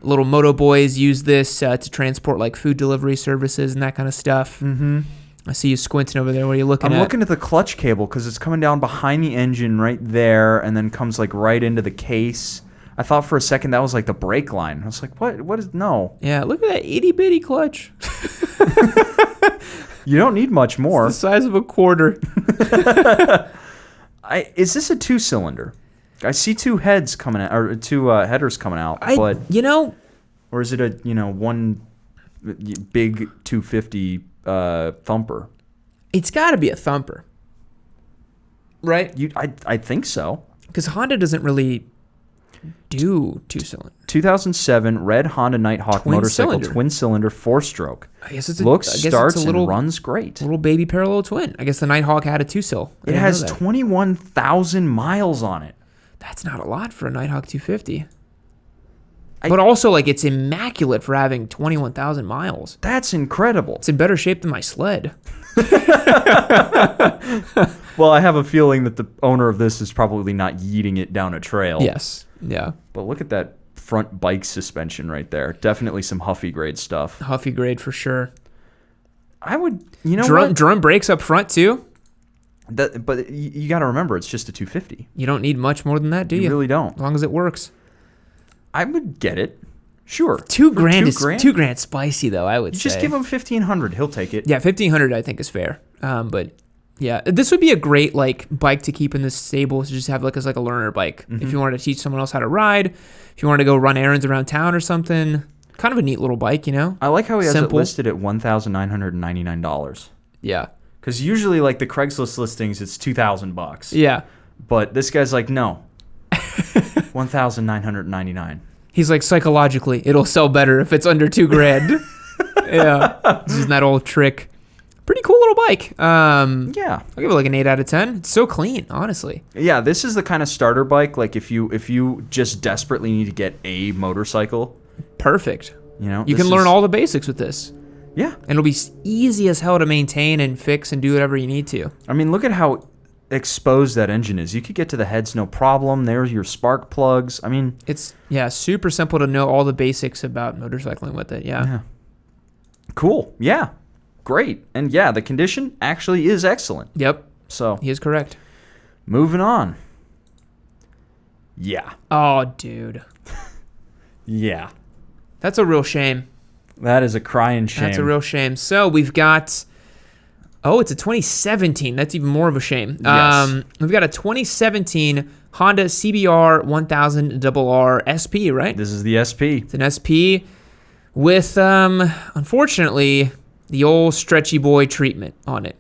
[SPEAKER 1] little moto boys use this to transport like food delivery services and that kind of stuff. Mm-hmm. I see you squinting over there. What are you looking at?
[SPEAKER 2] I'm looking at the clutch cable because it's coming down behind the engine right there and then comes like right into the case. I thought for a second that was like the brake line. I was like, what is, no.
[SPEAKER 1] Yeah, look at that itty bitty clutch.
[SPEAKER 2] You don't need much more.
[SPEAKER 1] It's the size of a quarter.
[SPEAKER 2] Is this a 2-cylinder? I see 2 heads coming out, or 2 headers coming out, but or is it a one big 250 thumper?
[SPEAKER 1] It's got to be a thumper, right?
[SPEAKER 2] I think so.
[SPEAKER 1] Because Honda doesn't really do 2-cylinder.
[SPEAKER 2] 2007 red Honda Nighthawk motorcycle, twin-cylinder, 4-stroke.
[SPEAKER 1] I guess it's
[SPEAKER 2] starts and runs great.
[SPEAKER 1] Little baby parallel twin. I guess the Nighthawk had a 2-cylinder.
[SPEAKER 2] It has 21,000 miles on it.
[SPEAKER 1] That's not a lot for a Nighthawk 250. But also, like, it's immaculate for having 21,000 miles.
[SPEAKER 2] That's incredible.
[SPEAKER 1] It's in better shape than my sled.
[SPEAKER 2] Well, I have a feeling that the owner of this is probably not yeeting it down a trail.
[SPEAKER 1] Yes. Yeah.
[SPEAKER 2] But look at that front bike suspension right there. Definitely some Huffy grade stuff.
[SPEAKER 1] Huffy grade for sure.
[SPEAKER 2] I would, what?
[SPEAKER 1] Drum brakes up front, too.
[SPEAKER 2] But you got to remember, it's just a 250.
[SPEAKER 1] You don't need much more than that, do you?
[SPEAKER 2] You really don't.
[SPEAKER 1] As long as it works.
[SPEAKER 2] I would get it. Sure.
[SPEAKER 1] $2,000 is $2,000 spicy, though, I would say.
[SPEAKER 2] Just give him $1,500. He'll take it.
[SPEAKER 1] Yeah, $1,500 I think is fair. But yeah, this would be a great like bike to keep in the stable to just have like as like a learner bike. Mm-hmm. If you wanted to teach someone else how to ride, if you wanted to go run errands around town or something. Kind of a neat little bike,
[SPEAKER 2] I like how he has it listed at $1,999.
[SPEAKER 1] Yeah.
[SPEAKER 2] Because usually like the Craigslist listings, it's $2,000.
[SPEAKER 1] Yeah.
[SPEAKER 2] But this guy's like, no. $1,999.
[SPEAKER 1] He's like, psychologically, it'll sell better if it's under $2,000. Yeah. This is that old trick. Pretty cool little bike.
[SPEAKER 2] Yeah.
[SPEAKER 1] I'll give it like an 8 out of 10. It's so clean, honestly.
[SPEAKER 2] Yeah, this is the kind of starter bike, like if you just desperately need to get a motorcycle.
[SPEAKER 1] Perfect. You can learn all the basics with this.
[SPEAKER 2] Yeah.
[SPEAKER 1] And it'll be easy as hell to maintain and fix and do whatever you need to.
[SPEAKER 2] I mean, look at how exposed that engine is. You could get to the heads no problem. There's your spark plugs. I mean,
[SPEAKER 1] it's super simple to know all the basics about motorcycling with it. Yeah.
[SPEAKER 2] Cool. Yeah. Great. And yeah, the condition actually is excellent.
[SPEAKER 1] Yep.
[SPEAKER 2] So
[SPEAKER 1] he is correct.
[SPEAKER 2] Moving on. Yeah.
[SPEAKER 1] Oh, dude.
[SPEAKER 2] Yeah.
[SPEAKER 1] That's a real shame.
[SPEAKER 2] That is a crying shame.
[SPEAKER 1] That's a real shame. So we've got... Oh, it's a 2017. That's even more of a shame.
[SPEAKER 2] Yes.
[SPEAKER 1] We've got a 2017 Honda CBR 1000 RR SP, right?
[SPEAKER 2] This is the SP.
[SPEAKER 1] It's an SP with, unfortunately, the old stretchy boy treatment on it.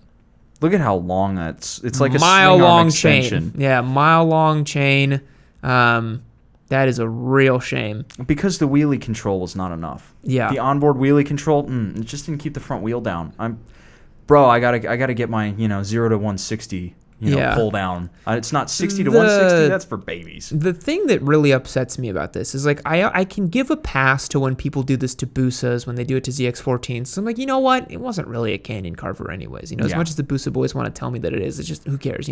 [SPEAKER 2] Look at how long that's... It's like a
[SPEAKER 1] mile-long
[SPEAKER 2] extension.
[SPEAKER 1] chain. Yeah, mile-long chain. That is a real shame.
[SPEAKER 2] Because the wheelie control was not enough.
[SPEAKER 1] Yeah.
[SPEAKER 2] The onboard wheelie control, it just didn't keep the front wheel down. Bro, I gotta get my 0 to 160 pull down. It's not 60 to 160. That's for babies.
[SPEAKER 1] The thing that really upsets me about this is like I can give a pass to when people do this to Busas when they do it to ZX14s. So I'm like, you know what? It wasn't really a canyon carver anyways. As much as the Busa boys want to tell me that it is, it's just who cares,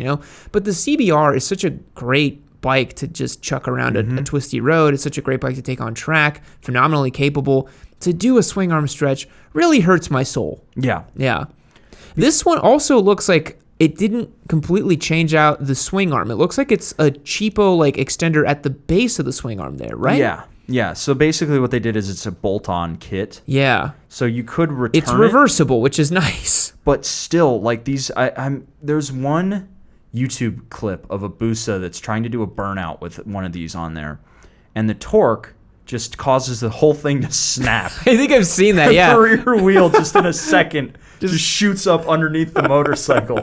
[SPEAKER 1] But the CBR is such a great bike to just chuck around a twisty road. It's such a great bike to take on track. Phenomenally capable. To do a swing arm stretch really hurts my soul.
[SPEAKER 2] Yeah.
[SPEAKER 1] Yeah. This one also looks like it didn't completely change out the swing arm. It looks like it's a cheapo extender at the base of the swing arm there, right?
[SPEAKER 2] Yeah. Yeah. So basically what they did is it's a bolt-on kit.
[SPEAKER 1] Yeah.
[SPEAKER 2] So you could return
[SPEAKER 1] It's reversible, which is nice.
[SPEAKER 2] But still, there's one YouTube clip of a Busa that's trying to do a burnout with one of these on there. And the torque just causes the whole thing to snap.
[SPEAKER 1] I think I've seen that, yeah.
[SPEAKER 2] The rear wheel just in a second just shoots up underneath the motorcycle.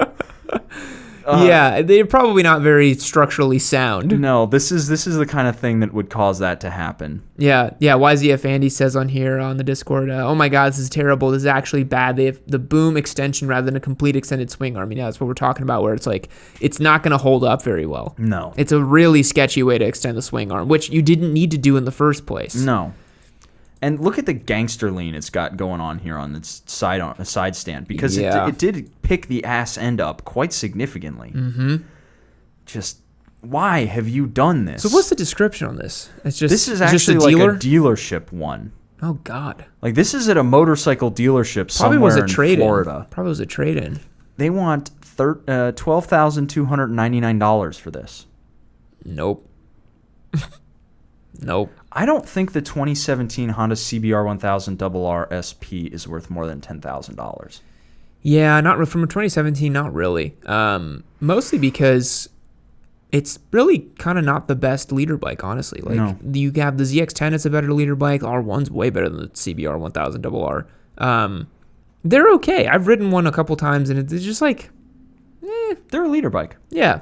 [SPEAKER 1] Yeah, they're probably not very structurally sound.
[SPEAKER 2] No, this is the kind of thing that would cause that to happen.
[SPEAKER 1] Yeah. YZF Andy says on here on the Discord, oh my God, this is terrible. This is actually bad. They have the boom extension rather than a complete extended swing arm. That's what we're talking about, where it's like, it's not going to hold up very well.
[SPEAKER 2] No.
[SPEAKER 1] It's a really sketchy way to extend the swing arm, which you didn't need to do in the first place.
[SPEAKER 2] No. And look at the gangster lean it's got going on here on its side stand, because it did pick the ass end up quite significantly. Mm-hmm. Just why have you done this?
[SPEAKER 1] So what's the description on this? This is
[SPEAKER 2] actually like a dealership one.
[SPEAKER 1] Oh God!
[SPEAKER 2] Like this is at a motorcycle dealership somewhere in Florida.
[SPEAKER 1] Probably was a trade-in.
[SPEAKER 2] They want $12,299 for this.
[SPEAKER 1] Nope. Nope.
[SPEAKER 2] I don't think the 2017 Honda CBR 1000 RR SP is worth more than $10,000.
[SPEAKER 1] Yeah, not from 2017, not really. Mostly because it's really kind of not the best leader bike, honestly. You have the ZX10, it's a better leader bike. R1's way better than the CBR 1000 RR. They're okay. I've ridden one a couple times, and it's just
[SPEAKER 2] they're a leader bike.
[SPEAKER 1] Yeah.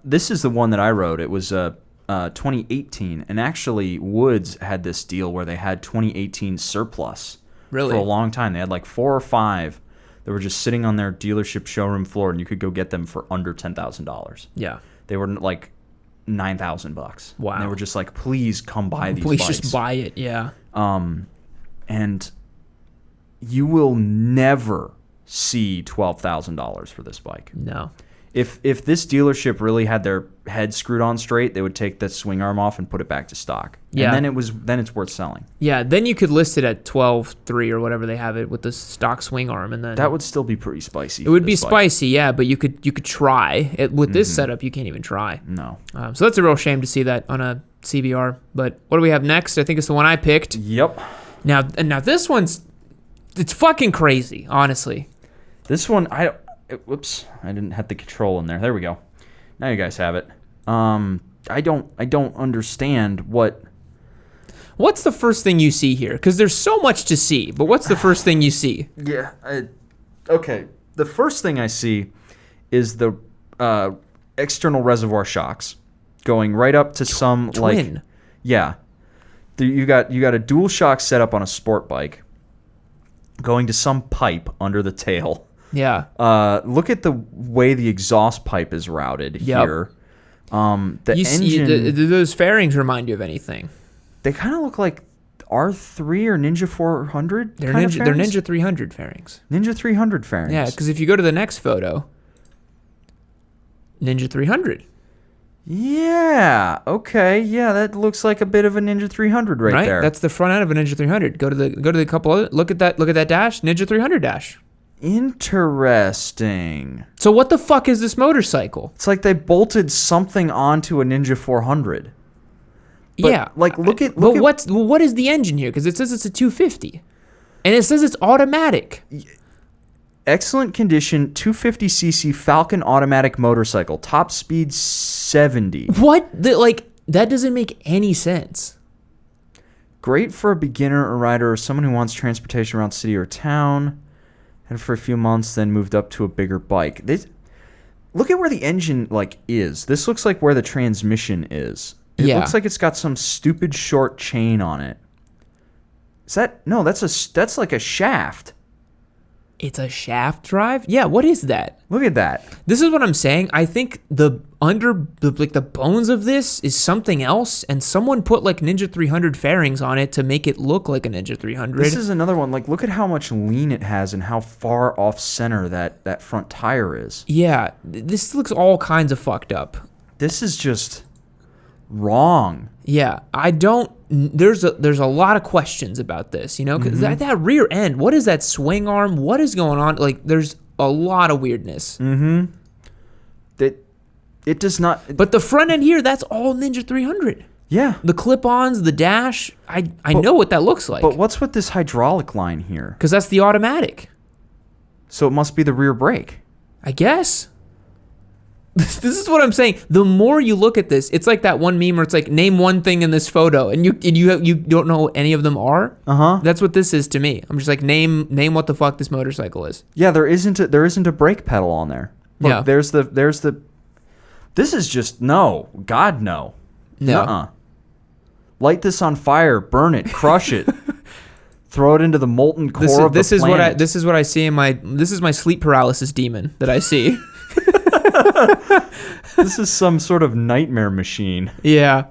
[SPEAKER 2] This is the one that I rode. It was 2018, and actually Woods had this deal where they had 2018 surplus for a long time. They had like 4 or 5 that were just sitting on their dealership showroom floor, and you could go get them for under $10,000.
[SPEAKER 1] Yeah,
[SPEAKER 2] they were like $9,000.
[SPEAKER 1] Wow.
[SPEAKER 2] And they were just like, please come buy these
[SPEAKER 1] bikes.
[SPEAKER 2] Please
[SPEAKER 1] just buy it. Yeah.
[SPEAKER 2] And you will never see $12,000 for this bike.
[SPEAKER 1] No.
[SPEAKER 2] If this dealership really had their head screwed on straight, they would take the swing arm off and put it back to stock.
[SPEAKER 1] Yeah.
[SPEAKER 2] And then it's worth selling.
[SPEAKER 1] Yeah, then you could list it at 12.3 or whatever they have it with the stock swing arm, and then
[SPEAKER 2] that would still be pretty spicy.
[SPEAKER 1] It would be spicy, yeah, but you could try it with this setup. You can't even try.
[SPEAKER 2] No.
[SPEAKER 1] So that's a real shame to see that on a CBR. But what do we have next? I think it's the one I picked.
[SPEAKER 2] Yep.
[SPEAKER 1] Now this it's fucking crazy, honestly.
[SPEAKER 2] This one whoops, I didn't have the control in there. There we go. Now you guys have it. I don't understand
[SPEAKER 1] what's the first thing you see here? Because there's so much to see, but what's the first thing you see?
[SPEAKER 2] Yeah. Okay. The first thing I see is the external reservoir shocks going right up to some
[SPEAKER 1] twin.
[SPEAKER 2] Yeah. You got a dual shock setup on a sport bike going to some pipe under the tail.
[SPEAKER 1] Yeah.
[SPEAKER 2] Look at the way the exhaust pipe is routed here. The engine.
[SPEAKER 1] Do those fairings remind you of anything?
[SPEAKER 2] They kind of look like R3 or Ninja 400?
[SPEAKER 1] They're Ninja 300 fairings.
[SPEAKER 2] Ninja 300 fairings.
[SPEAKER 1] Yeah, because if you go to the next photo, Ninja 300.
[SPEAKER 2] Yeah. Okay. Yeah, that looks like a bit of a Ninja 300 right there.
[SPEAKER 1] That's the front end of a Ninja 300. Go to the couple other, look at that dash, Ninja 300 dash.
[SPEAKER 2] Interesting.
[SPEAKER 1] So what the fuck is this motorcycle?
[SPEAKER 2] It's like they bolted something onto a Ninja 400. But,
[SPEAKER 1] yeah.
[SPEAKER 2] Like what
[SPEAKER 1] is the engine here? Because it says it's a 250, and it says it's automatic.
[SPEAKER 2] Excellent condition, 250cc Falcon automatic motorcycle, top speed 70.
[SPEAKER 1] What? That doesn't make any sense.
[SPEAKER 2] Great for a beginner or rider or someone who wants transportation around city or town. And for a few months, then moved up to a bigger bike. Look at where the engine is. This looks like where the transmission is. It looks like it's got some stupid short chain on it. Is that no? That's like a shaft.
[SPEAKER 1] It's a shaft drive? Yeah, what is that?
[SPEAKER 2] Look at that.
[SPEAKER 1] This is what I'm saying. I think the bones of this is something else, and someone put Ninja 300 fairings on it to make it look like a Ninja 300.
[SPEAKER 2] This is another one. Look at how much lean it has and how far off center that front tire is.
[SPEAKER 1] Yeah, this looks all kinds of fucked up.
[SPEAKER 2] This is just wrong.
[SPEAKER 1] Yeah, I don't. There's a lot of questions about this, because that rear end. What is that swing arm? What is going on? There's a lot of weirdness.
[SPEAKER 2] Mm-hmm. It does not.
[SPEAKER 1] But the front end here, that's all Ninja 300.
[SPEAKER 2] Yeah.
[SPEAKER 1] The clip-ons, the dash. I know what that looks like.
[SPEAKER 2] But what's with this hydraulic line here?
[SPEAKER 1] Because that's the automatic.
[SPEAKER 2] So it must be the rear brake.
[SPEAKER 1] I guess. This is what I'm saying. The more you look at this, it's like that one meme where it's like, name one thing in this photo, and you don't know what any of them are. That's what this is to me. I'm just like, name what the fuck this motorcycle is.
[SPEAKER 2] Yeah, there isn't a brake pedal on there. Look,
[SPEAKER 1] yeah.
[SPEAKER 2] There's the. This is just no. God no.
[SPEAKER 1] No.
[SPEAKER 2] Nuh-uh. Light this on fire, burn it, crush it. Throw it into the molten core of the planet.
[SPEAKER 1] This is what I see in my. This is my sleep paralysis demon that I see.
[SPEAKER 2] This is some sort of nightmare machine.
[SPEAKER 1] Yeah.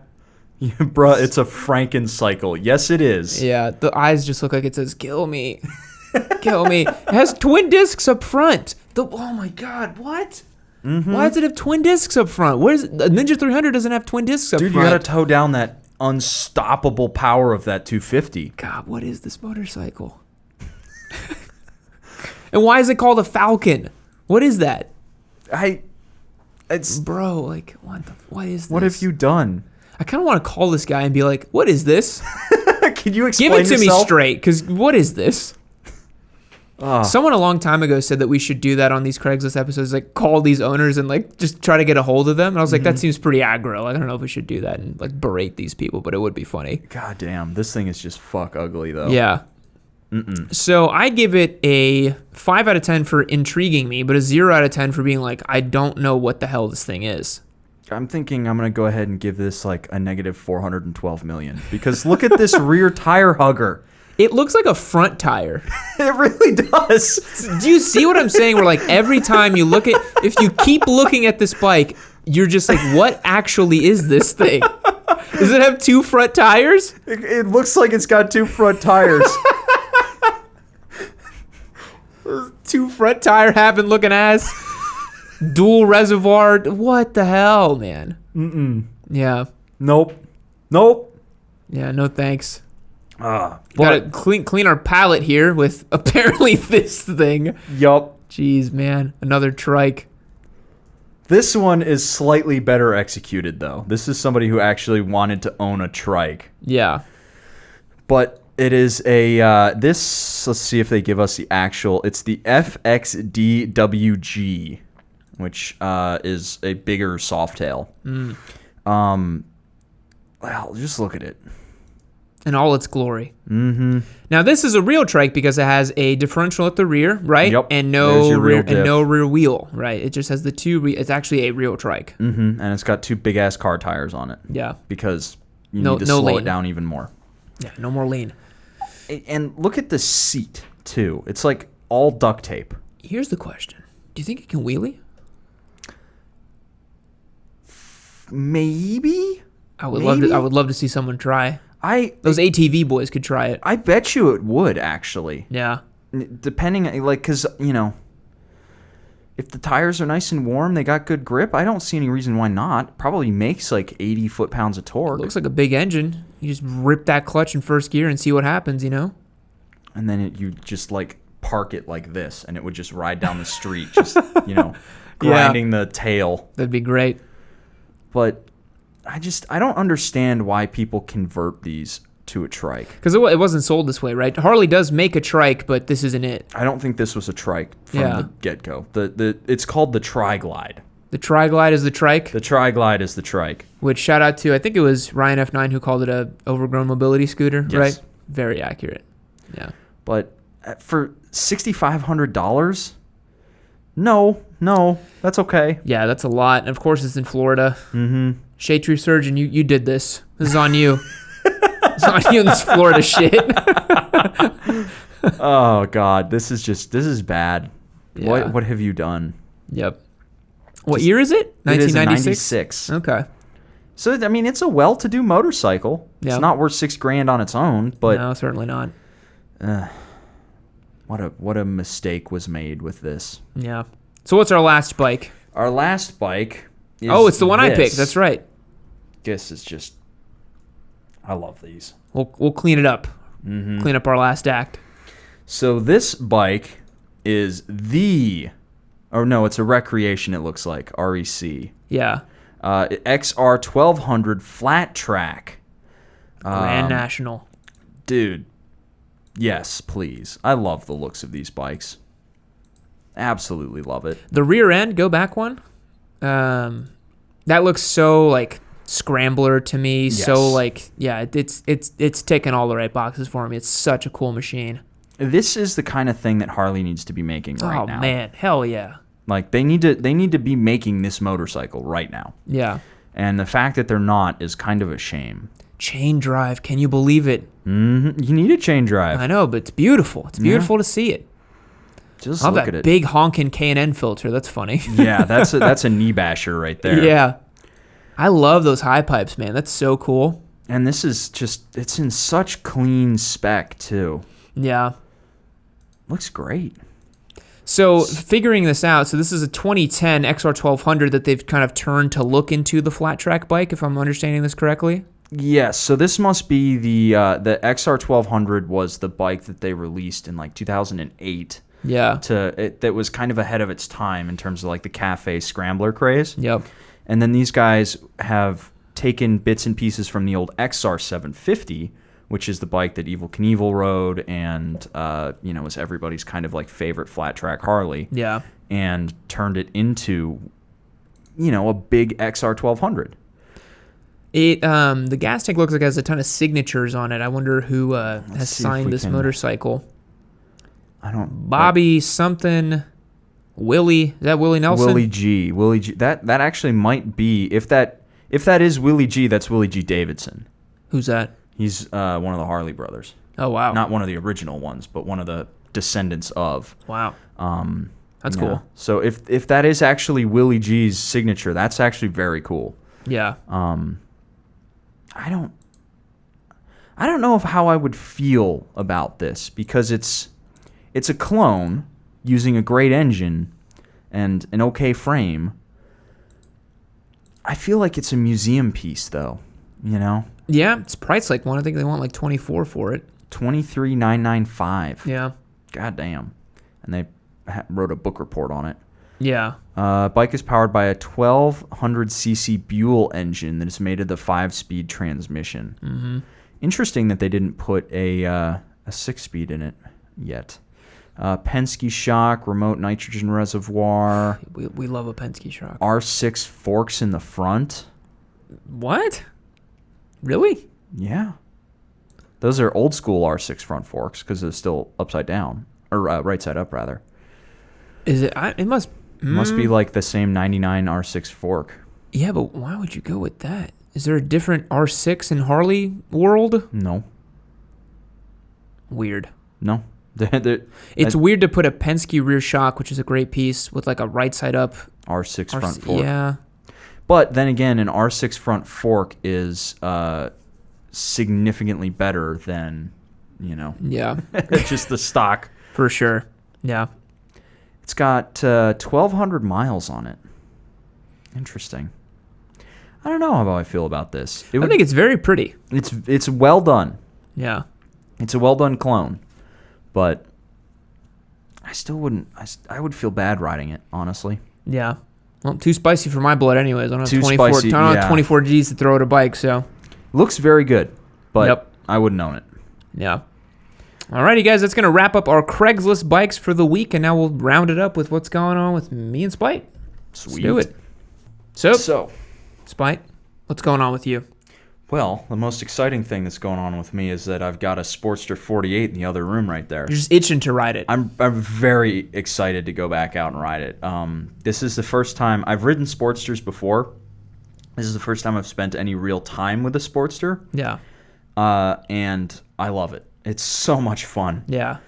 [SPEAKER 2] Bruh, it's a Frankencycle. Yes, it is.
[SPEAKER 1] Yeah, the eyes just look like it says, kill me. Kill me. It has twin discs up front. Oh my god, what? Mm-hmm. Why does it have twin discs up front? The Ninja 300 doesn't have twin discs up front.
[SPEAKER 2] Dude, you gotta tow down that unstoppable power of that 250.
[SPEAKER 1] God, what is this motorcycle? And why is it called a Falcon? What is that? Bro, what is this?
[SPEAKER 2] What have you done?
[SPEAKER 1] I kind of want to call this guy and be like, what is this?
[SPEAKER 2] Can you explain
[SPEAKER 1] Give it to
[SPEAKER 2] yourself?
[SPEAKER 1] me straight, because what is this? Someone a long time ago said that we should do that on these Craigslist episodes, call these owners and just try to get a hold of them. And I was like, that seems pretty aggro. I don't know if we should do that and berate these people, but it would be funny.
[SPEAKER 2] God damn, this thing is just fuck ugly though.
[SPEAKER 1] Yeah. So I give it a 5 out of 10 for intriguing me, but a 0 out of 10 for being I don't know what the hell this thing is.
[SPEAKER 2] I'm thinking I'm going to go ahead and give this a negative 412 million because look at this rear tire hugger.
[SPEAKER 1] It looks like a front tire.
[SPEAKER 2] It really does.
[SPEAKER 1] Do you see what I'm saying? Where every time you look at, if you keep looking at this bike, you're just what actually is this thing? Does it have 2 front tires?
[SPEAKER 2] It looks like it's got 2 front tires.
[SPEAKER 1] 2 front tire having looking ass. Dual reservoir. What the hell, man? Yeah.
[SPEAKER 2] Nope.
[SPEAKER 1] Yeah, no thanks.
[SPEAKER 2] But
[SPEAKER 1] gotta clean our palate here with apparently this thing.
[SPEAKER 2] Yup.
[SPEAKER 1] Jeez, man. Another trike.
[SPEAKER 2] This one is slightly better executed, though. This is somebody who actually wanted to own a trike.
[SPEAKER 1] Yeah.
[SPEAKER 2] But it is a, let's see if they give us the actual, it's the FXDWG, which is a bigger softail. Well, just look at it.
[SPEAKER 1] In all its glory.
[SPEAKER 2] Mm-hmm.
[SPEAKER 1] Now this is a real trike because it has a differential at the rear, right?
[SPEAKER 2] Yep.
[SPEAKER 1] And no rear wheel, right? It just has the 2. It's actually a real trike.
[SPEAKER 2] Mm-hmm. And it's got 2 big ass car tires on it.
[SPEAKER 1] Yeah.
[SPEAKER 2] Because you need to slow it down even more.
[SPEAKER 1] Yeah. No more lean.
[SPEAKER 2] And look at the seat too. It's all duct tape.
[SPEAKER 1] Here's the question: do you think it can wheelie?
[SPEAKER 2] Maybe.
[SPEAKER 1] I would love to see someone try. Those ATV boys could try it.
[SPEAKER 2] I bet you it would, actually.
[SPEAKER 1] Yeah.
[SPEAKER 2] Depending, like, because, you know, if the tires are nice and warm, they got good grip, I don't see any reason why not. Probably makes like 80 foot-pounds of torque.
[SPEAKER 1] Looks like a big engine. You just rip that clutch in first gear and see what happens, you know?
[SPEAKER 2] And then you just, like, park it like this, and it would just ride down the street, just, you know, grinding the tail.
[SPEAKER 1] That'd be great.
[SPEAKER 2] But I don't understand why people convert these to a trike.
[SPEAKER 1] Because it wasn't sold this way, right? Harley does make a trike, but this isn't it.
[SPEAKER 2] I don't think this was a trike from the get-go. It's called the Tri-Glide.
[SPEAKER 1] The Tri-Glide is the trike?
[SPEAKER 2] The Tri-Glide is the trike.
[SPEAKER 1] Which, shout out to, I think it was Ryan F9 who called it a overgrown mobility scooter,
[SPEAKER 2] yes.
[SPEAKER 1] right? Very accurate. Yeah.
[SPEAKER 2] But for $6,500, no, that's okay.
[SPEAKER 1] Yeah, that's a lot. And of course, it's in Florida.
[SPEAKER 2] Mm-hmm.
[SPEAKER 1] Shade True Surgeon, you did this. This is on you. It's on you in this Florida shit.
[SPEAKER 2] Oh, God. This is bad.
[SPEAKER 1] Yeah.
[SPEAKER 2] What have you done?
[SPEAKER 1] Yep. What year is it?
[SPEAKER 2] 1996.
[SPEAKER 1] Okay.
[SPEAKER 2] So, I mean, it's a well-to-do motorcycle.
[SPEAKER 1] Yeah.
[SPEAKER 2] It's not worth $6,000 on its own, but
[SPEAKER 1] no, certainly not.
[SPEAKER 2] What a mistake was made with this.
[SPEAKER 1] Yeah. So what's our last bike?
[SPEAKER 2] Our last bike is
[SPEAKER 1] it's the one I picked. That's right.
[SPEAKER 2] This is just, I love these.
[SPEAKER 1] We'll clean it up.
[SPEAKER 2] Mm-hmm.
[SPEAKER 1] Clean up our last act.
[SPEAKER 2] So this bike is it's a recreation, it looks like, REC.
[SPEAKER 1] Yeah.
[SPEAKER 2] XR 1200 flat track.
[SPEAKER 1] Grand National.
[SPEAKER 2] Dude, yes, please. I love the looks of these bikes. Absolutely love it.
[SPEAKER 1] The rear end, go back one. That looks so like scrambler to me.
[SPEAKER 2] Yes.
[SPEAKER 1] So like, yeah, it's ticking all the right boxes for me. It's such a cool machine.
[SPEAKER 2] This is the kind of thing that Harley needs to be making right now.
[SPEAKER 1] Oh man, hell yeah.
[SPEAKER 2] Like they need to be making this motorcycle right now.
[SPEAKER 1] Yeah.
[SPEAKER 2] And the fact that they're not is kind of a shame.
[SPEAKER 1] Chain drive, can you believe it?
[SPEAKER 2] Mm-hmm. You need a chain drive.
[SPEAKER 1] I know, but it's beautiful. It's beautiful to see it.
[SPEAKER 2] Just
[SPEAKER 1] look
[SPEAKER 2] look
[SPEAKER 1] at
[SPEAKER 2] at it.
[SPEAKER 1] Big honking K&N filter. That's funny.
[SPEAKER 2] Yeah, that's a knee basher right there.
[SPEAKER 1] Yeah. I love those high pipes, man. That's so cool.
[SPEAKER 2] And this is just, it's in such clean spec too.
[SPEAKER 1] Yeah.
[SPEAKER 2] Looks great.
[SPEAKER 1] So figuring this out, so this is a 2010 XR1200 that they've kind of turned to look into the flat track bike, if I'm understanding this correctly.
[SPEAKER 2] Yes, so this must be the XR1200 was the bike that they released in like 2008.
[SPEAKER 1] Yeah.
[SPEAKER 2] That was kind of ahead of its time in terms of like the cafe scrambler craze.
[SPEAKER 1] Yep.
[SPEAKER 2] And then these guys have taken bits and pieces from the old XR750, which is the bike that Evel Knievel rode and was everybody's kind of like favorite flat track Harley.
[SPEAKER 1] Yeah.
[SPEAKER 2] And turned it into, a big XR1200.
[SPEAKER 1] The gas tank looks like it has a ton of signatures on it. I wonder who has signed this motorcycle.
[SPEAKER 2] I don't.
[SPEAKER 1] Bobby something. Willie. Is that Willie Nelson?
[SPEAKER 2] Willie G. That actually might be, if that is Willie G, that's Willie G Davidson.
[SPEAKER 1] Who's that?
[SPEAKER 2] He's one of the Harley brothers.
[SPEAKER 1] Oh wow.
[SPEAKER 2] Not one of the original ones, but one of the descendants of.
[SPEAKER 1] Wow. That's cool.
[SPEAKER 2] So if that is actually Willie G's signature, that's actually very cool.
[SPEAKER 1] Yeah.
[SPEAKER 2] I don't know how I would feel about this because it's a clone using a great engine and an okay frame. I feel like it's a museum piece though,
[SPEAKER 1] Yeah, it's priced like one. I think they want like $24 for it.
[SPEAKER 2] $23,995.
[SPEAKER 1] Yeah.
[SPEAKER 2] God damn. And they wrote a book report on it.
[SPEAKER 1] Yeah.
[SPEAKER 2] Bike is powered by a 1200cc Buell engine that is made of the 5-speed transmission.
[SPEAKER 1] Mm-hmm.
[SPEAKER 2] Interesting that they didn't put a 6-speed in it yet. Penske shock, remote nitrogen reservoir.
[SPEAKER 1] We love a Penske shock.
[SPEAKER 2] R6 forks in the front.
[SPEAKER 1] What? Really?
[SPEAKER 2] Yeah. Those are old school R6 front forks because they're still upside down. Or right side up, rather.
[SPEAKER 1] Is it? It must...
[SPEAKER 2] Must be like the same 99 R6 fork.
[SPEAKER 1] Yeah, but why would you go with that? Is there a different R6 in Harley world?
[SPEAKER 2] No.
[SPEAKER 1] Weird.
[SPEAKER 2] No.
[SPEAKER 1] It's weird to put a Penske rear shock, which is a great piece, with like a right side up
[SPEAKER 2] R6 front fork.
[SPEAKER 1] Yeah.
[SPEAKER 2] But then again, an R6 front fork is significantly better than,
[SPEAKER 1] Yeah.
[SPEAKER 2] just the stock.
[SPEAKER 1] For sure. Yeah.
[SPEAKER 2] It's got 1,200 miles on it. Interesting. I don't know how I feel about this.
[SPEAKER 1] I think it's very pretty.
[SPEAKER 2] It's well done.
[SPEAKER 1] Yeah.
[SPEAKER 2] It's a well done clone, but I still wouldn't. I would feel bad riding it, honestly.
[SPEAKER 1] Yeah. Well, too spicy for my blood, anyways. I don't have
[SPEAKER 2] Too spicy,
[SPEAKER 1] I don't have
[SPEAKER 2] yeah.
[SPEAKER 1] 24 Gs to throw at a bike, so.
[SPEAKER 2] Looks very good, but
[SPEAKER 1] Yep.
[SPEAKER 2] I wouldn't own it.
[SPEAKER 1] Yeah. Alrighty, guys, that's going to wrap up our Craigslist bikes for the week, and now we'll round it up with what's going on with me and Spite.
[SPEAKER 2] Sweet.
[SPEAKER 1] Let's do it.
[SPEAKER 2] So,
[SPEAKER 1] Spite, what's going on with you?
[SPEAKER 2] well, the most exciting thing that's going on with me is that I've got a Sportster 48 in the other room right there.
[SPEAKER 1] You're just itching to ride it.
[SPEAKER 2] I'm very excited to go back out and ride it. This is the first time I've ridden Sportsters before. This is the first time I've spent any real time with a Sportster.
[SPEAKER 1] Yeah.
[SPEAKER 2] And I love it. It's so much fun.
[SPEAKER 1] Yeah.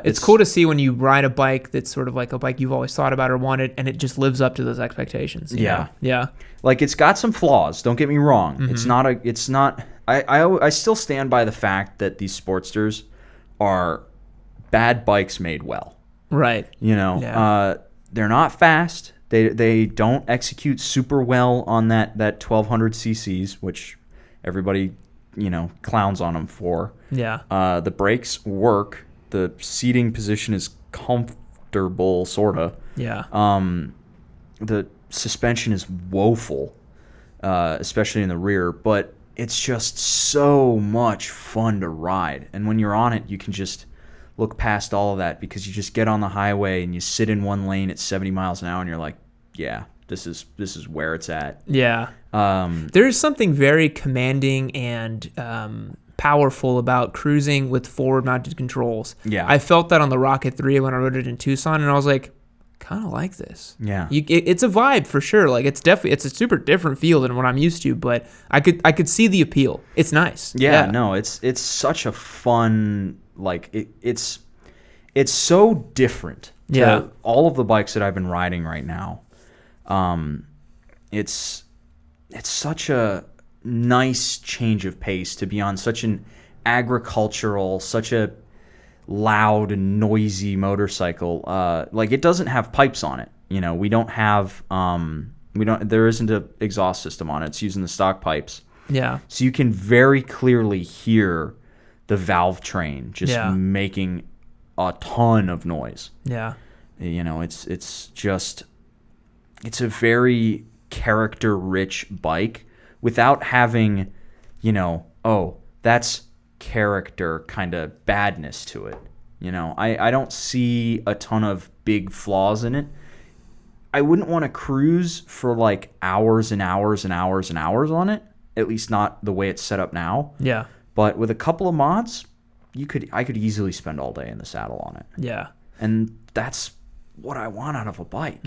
[SPEAKER 1] It's cool to see when you ride a bike that's sort of like a bike you've always thought about or wanted, and it just lives up to those expectations. you know? Yeah.
[SPEAKER 2] Like, it's got some flaws. Don't get me wrong. Mm-hmm. I still stand by the fact that these Sportsters are bad bikes made well.
[SPEAKER 1] Right.
[SPEAKER 2] They're not fast. They don't execute super well on that 1200 cc's, which everybody, clowns on them for.
[SPEAKER 1] Yeah.
[SPEAKER 2] The brakes work. The seating position is comfortable, sorta.
[SPEAKER 1] Yeah.
[SPEAKER 2] The suspension is woeful, especially in the rear, but it's just so much fun to ride. And when you're on it, you can just look past all of that because you just get on the highway and you sit in one lane at 70 miles an hour and you're like, yeah, this is where it's at.
[SPEAKER 1] Yeah. There is something very commanding and powerful about cruising with forward-mounted controls.
[SPEAKER 2] Yeah.
[SPEAKER 1] I felt that on the Rocket 3 when I rode it in Tucson, and I was like, kind of like this.
[SPEAKER 2] Yeah.
[SPEAKER 1] It's a vibe for sure. Like, it's a super different feel than what I'm used to, but I could see the appeal. It's nice.
[SPEAKER 2] Yeah. No, it's such a fun, like, it's so different to all of the bikes that I've been riding right now. It's such a nice change of pace to be on such an agricultural, such a loud and noisy motorcycle. Like, it doesn't have pipes on it. We don't have there isn't an exhaust system on it. It's using the stock pipes.
[SPEAKER 1] Yeah.
[SPEAKER 2] So you can very clearly hear the valve train just making a ton of noise.
[SPEAKER 1] Yeah.
[SPEAKER 2] It's a very character-rich bike without having, that's character kind of badness to it. I don't see a ton of big flaws in it. I wouldn't want to cruise for like hours and hours and hours and hours on it, at least not the way it's set up now.
[SPEAKER 1] Yeah.
[SPEAKER 2] But with a couple of mods, I could easily spend all day in the saddle on it.
[SPEAKER 1] Yeah.
[SPEAKER 2] And that's what I want out of a bike,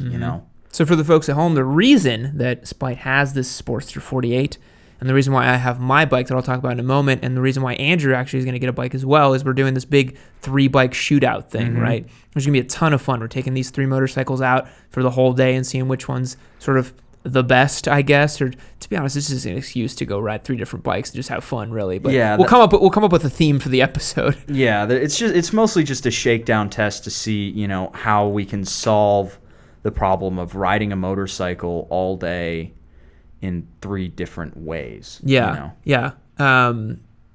[SPEAKER 1] So for the folks at home, the reason that Spite has this Sportster 48 and the reason why I have my bike that I'll talk about in a moment and the reason why Andrew actually is going to get a bike as well is we're doing this big 3-bike shootout thing, right? There's going to be a ton of fun. We're taking these 3 motorcycles out for the whole day and seeing which one's sort of the best, I guess. Or to be honest, this is an excuse to go ride 3 different bikes and just have fun, really. But we'll come up with a theme for the episode.
[SPEAKER 2] Yeah, it's mostly just a shakedown test to see, how we can solve the problem of riding a motorcycle all day in 3 different ways.
[SPEAKER 1] Yeah, yeah.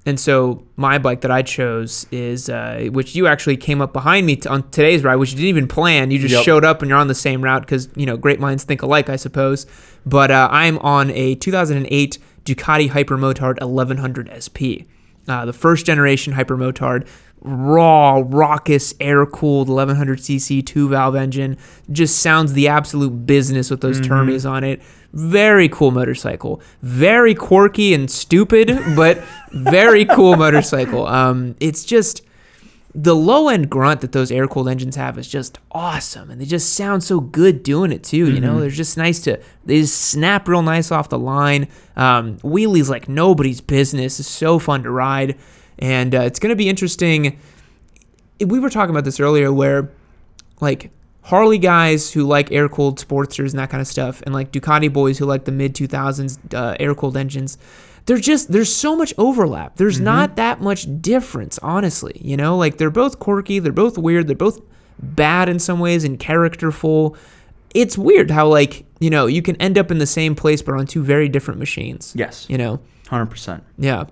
[SPEAKER 1] And so my bike that I chose is, which you actually came up behind me on today's ride, which you didn't even plan. You just showed up and you're on the same route because, great minds think alike, I suppose. But I'm on a 2008 Ducati Hypermotard 1100 SP. The first generation Hypermotard, raw, raucous, air-cooled 1100cc 2-valve engine. Just sounds the absolute business with those Termies on it. Very cool motorcycle. Very quirky and stupid, but very cool motorcycle. It's just the low-end grunt that those air-cooled engines have is just awesome, and they just sound so good doing it too. They're just nice they just snap real nice off the line. Wheelies like nobody's business. It's so fun to ride, and it's going to be interesting. We were talking about this earlier, where like Harley guys who like air-cooled Sportsters and that kind of stuff, and like Ducati boys who like the mid-2000s air-cooled engines, there's so much overlap. There's not that much difference, honestly. You know, like they're both quirky, they're both weird, they're both bad in some ways and characterful. It's weird how, like, you know, you can end up in the same place but on two very different machines.
[SPEAKER 2] Yes.
[SPEAKER 1] You know?
[SPEAKER 2] 100%.
[SPEAKER 1] Yeah.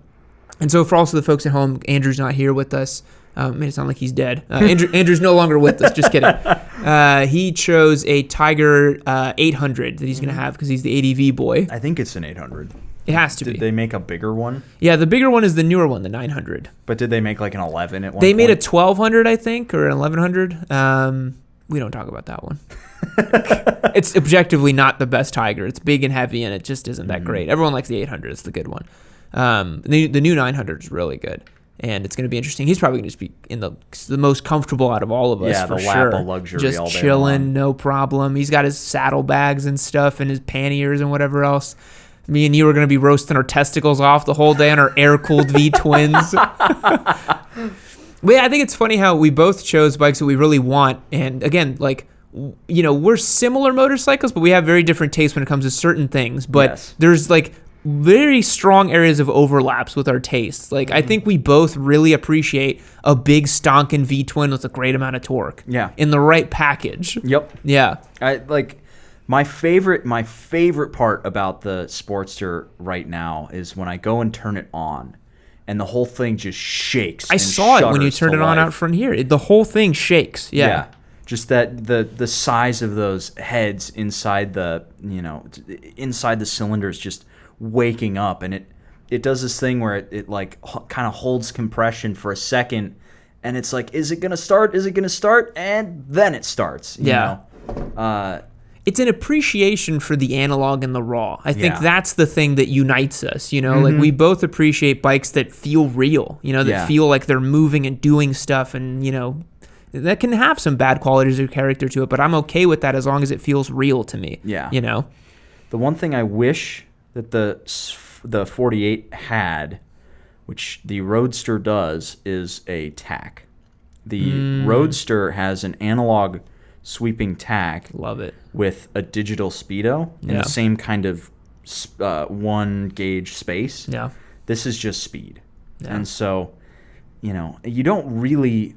[SPEAKER 1] And so for also the folks at home, Andrew's not here with us. Made it sound like he's dead. Andrew's no longer with us. Just kidding. He chose a Tiger 800 that he's going to have because he's the ADV boy.
[SPEAKER 2] I think it's an 800.
[SPEAKER 1] It has to be.
[SPEAKER 2] Did they make a bigger one?
[SPEAKER 1] Yeah, the bigger one is the newer one, the 900.
[SPEAKER 2] But did they make like an 11 at one point?
[SPEAKER 1] They made a 1200, I think, or an 1100. We don't talk about that one. It's objectively not the best Tiger. It's big and heavy, and it just isn't that great. Everyone likes the 800. It's the good one. The new 900 is really good, and it's going to be interesting. He's probably going to just be in the most comfortable out of all of us,
[SPEAKER 2] yeah,
[SPEAKER 1] for
[SPEAKER 2] the
[SPEAKER 1] sure.
[SPEAKER 2] lap of luxury
[SPEAKER 1] just
[SPEAKER 2] all day
[SPEAKER 1] chilling,
[SPEAKER 2] long.
[SPEAKER 1] no problem. He's got his saddlebags and stuff, and his panniers and whatever else. Me and you are going to be roasting our testicles off the whole day on our air-cooled V-twins. But yeah, I think it's funny how we both chose bikes that we really want. And again, like, you know, we're similar motorcycles, but we have very different tastes when it comes to certain things. But there's like very strong areas of overlaps with our tastes. Like, I think we both really appreciate a big stonking V-twin with a great amount of torque.
[SPEAKER 2] Yeah.
[SPEAKER 1] In the right package.
[SPEAKER 2] Yep.
[SPEAKER 1] Yeah.
[SPEAKER 2] I like my favorite part about the Sportster right now is when I go and turn it on and the whole thing just shakes.
[SPEAKER 1] I saw it when you turned it on out front here. The whole thing shakes. Yeah.
[SPEAKER 2] Just that the size of those heads inside the, you know, inside the cylinders just waking up, and it does this thing where it like kind of holds compression for a second, and it's like, is it gonna start, and then it starts, you know?
[SPEAKER 1] It's an appreciation for the analog and the raw. I think that's the thing that unites us, you know? Like, we both appreciate bikes that feel real, you know, that feel like they're moving and doing stuff, and, you know, that can have some bad qualities or character to it, but I'm okay with that as long as it feels real to me. Yeah. You know?
[SPEAKER 2] The one thing I wish that the 48 had, which the Roadster does, is a tack. The Roadster has an analog sweeping tack.
[SPEAKER 1] Love it.
[SPEAKER 2] With a digital speedo in the same kind of 1 gauge space. Yeah. This is just speed. Yeah. And so, you know, you don't really...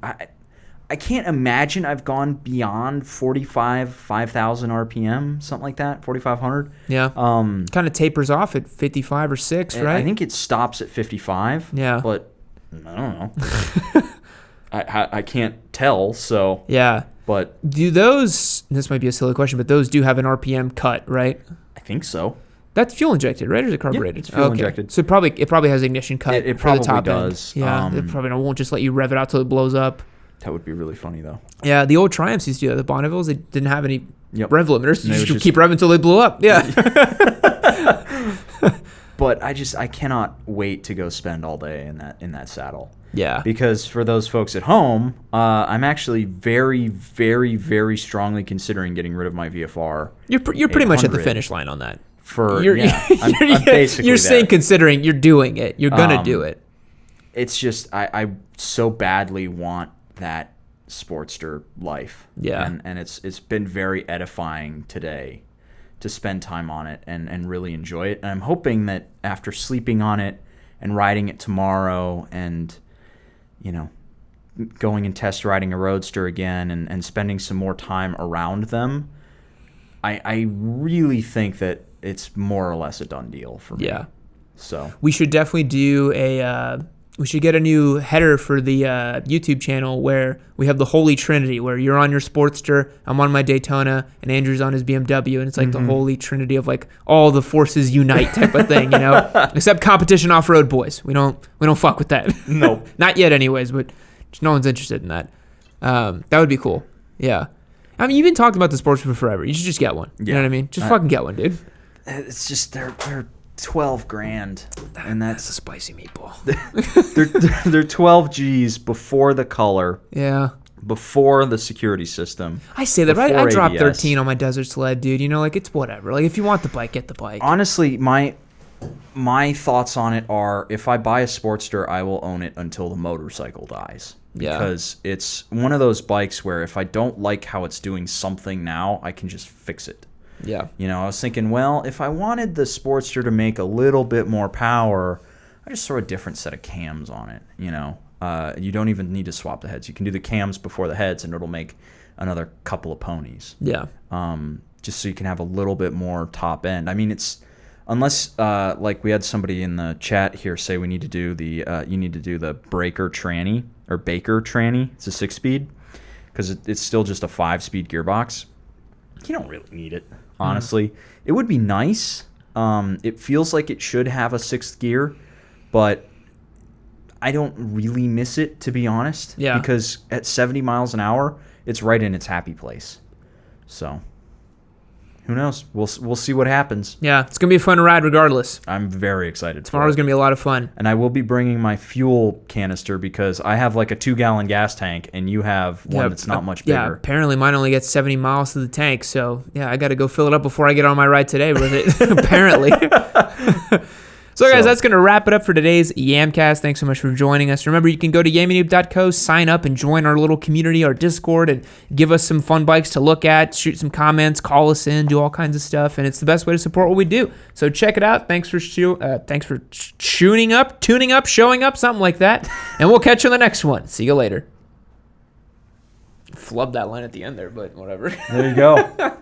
[SPEAKER 2] I can't imagine I've gone beyond 5,000 RPM, something like that, 4,500.
[SPEAKER 1] Yeah. Kind of tapers off at 55 or 6, right?
[SPEAKER 2] I think it stops at 55. Yeah. But I don't know. I can't tell, so. Yeah. But
[SPEAKER 1] do those, this might be a silly question, but those do have an RPM cut, right?
[SPEAKER 2] I think so.
[SPEAKER 1] That's fuel injected, right? Or is it carbureted?
[SPEAKER 2] Yeah, it's fuel injected.
[SPEAKER 1] So it probably has ignition cut.
[SPEAKER 2] It
[SPEAKER 1] for
[SPEAKER 2] probably
[SPEAKER 1] the top
[SPEAKER 2] does.
[SPEAKER 1] End. Yeah. It probably won't just let you rev it out till it blows up.
[SPEAKER 2] That would be really funny, though.
[SPEAKER 1] Yeah, the old Triumphs used to do that. The Bonnevilles, they didn't have any rev limiters. You just keep revving until they blew up. Yeah.
[SPEAKER 2] But I cannot wait to go spend all day in that saddle.
[SPEAKER 1] Yeah.
[SPEAKER 2] Because for those folks at home, I'm actually very, very, very strongly considering getting rid of my VFR.
[SPEAKER 1] You're pretty much at the finish line on that.
[SPEAKER 2] I'm basically
[SPEAKER 1] you're saying considering you're doing it. You're gonna do it.
[SPEAKER 2] It's just I so badly want that Sportster life. Yeah. And it's been very edifying today to spend time on it and really enjoy it. And I'm hoping that after sleeping on it and riding it tomorrow and, you know, going and test riding a Roadster again and spending some more time around them, I really think that it's more or less a done deal for me. Yeah. So
[SPEAKER 1] we should definitely do we should get a new header for the YouTube channel where we have the Holy Trinity, where you're on your Sportster, I'm on my Daytona, and Andrew's on his BMW, and it's like the Holy Trinity of like all the forces unite type of thing, you know? Except competition off-road boys. We don't fuck with that.
[SPEAKER 2] No.
[SPEAKER 1] Not yet anyways, but just no one's interested in that. That would be cool. Yeah. I mean, you've been talking about the Sportster for forever. You should just get one. You know what I mean? Just fucking get one, dude.
[SPEAKER 2] It's just they're $12,000, and that's
[SPEAKER 1] a spicy meatball.
[SPEAKER 2] they're 12 G's before the color.
[SPEAKER 1] Yeah.
[SPEAKER 2] Before the security system.
[SPEAKER 1] I say that, right? I dropped 13 on my desert sled, dude. You know, like, it's whatever. Like, if you want the bike, get the bike.
[SPEAKER 2] Honestly, my my thoughts on it are, if I buy a Sportster, I will own it until the motorcycle dies. Because it's one of those bikes where if I don't like how it's doing something now, I can just fix it.
[SPEAKER 1] Yeah.
[SPEAKER 2] You know, I was thinking, well, if I wanted the Sportster to make a little bit more power, I just throw a different set of cams on it, you know. You don't even need to swap the heads. You can do the cams before the heads, and it'll make another couple of ponies.
[SPEAKER 1] Yeah.
[SPEAKER 2] Just so you can have a little bit more top end. I mean, it's unless like we had somebody in the chat here say we need to do the you need to do the Baker tranny. It's a 6-speed because it's still just a 5-speed gearbox. You don't really need it, honestly. It would be nice. It feels like it should have a 6th gear, but I don't really miss it, to be honest.
[SPEAKER 1] Yeah.
[SPEAKER 2] Because at 70 miles an hour, it's right in its happy place. So, who knows? We'll see what happens.
[SPEAKER 1] Yeah, it's going to be a fun ride regardless.
[SPEAKER 2] I'm very excited.
[SPEAKER 1] Tomorrow's going to be a lot of fun.
[SPEAKER 2] And I will be bringing my fuel canister because I have like a 2-gallon gas tank and you have one that's not much bigger.
[SPEAKER 1] Yeah, apparently mine only gets 70 miles to the tank. So, yeah, I got to go fill it up before I get on my ride today with it, apparently. So, guys, that's going to wrap it up for today's Yamcast. Thanks so much for joining us. Remember, you can go to yammie.co, sign up, and join our little community, our Discord, and give us some fun bikes to look at, shoot some comments, call us in, do all kinds of stuff, and it's the best way to support what we do. So check it out. Thanks for tuning up, showing up, something like that. And we'll catch you on the next one. See you later. Flubbed that line at the end there, but whatever.
[SPEAKER 2] There you go.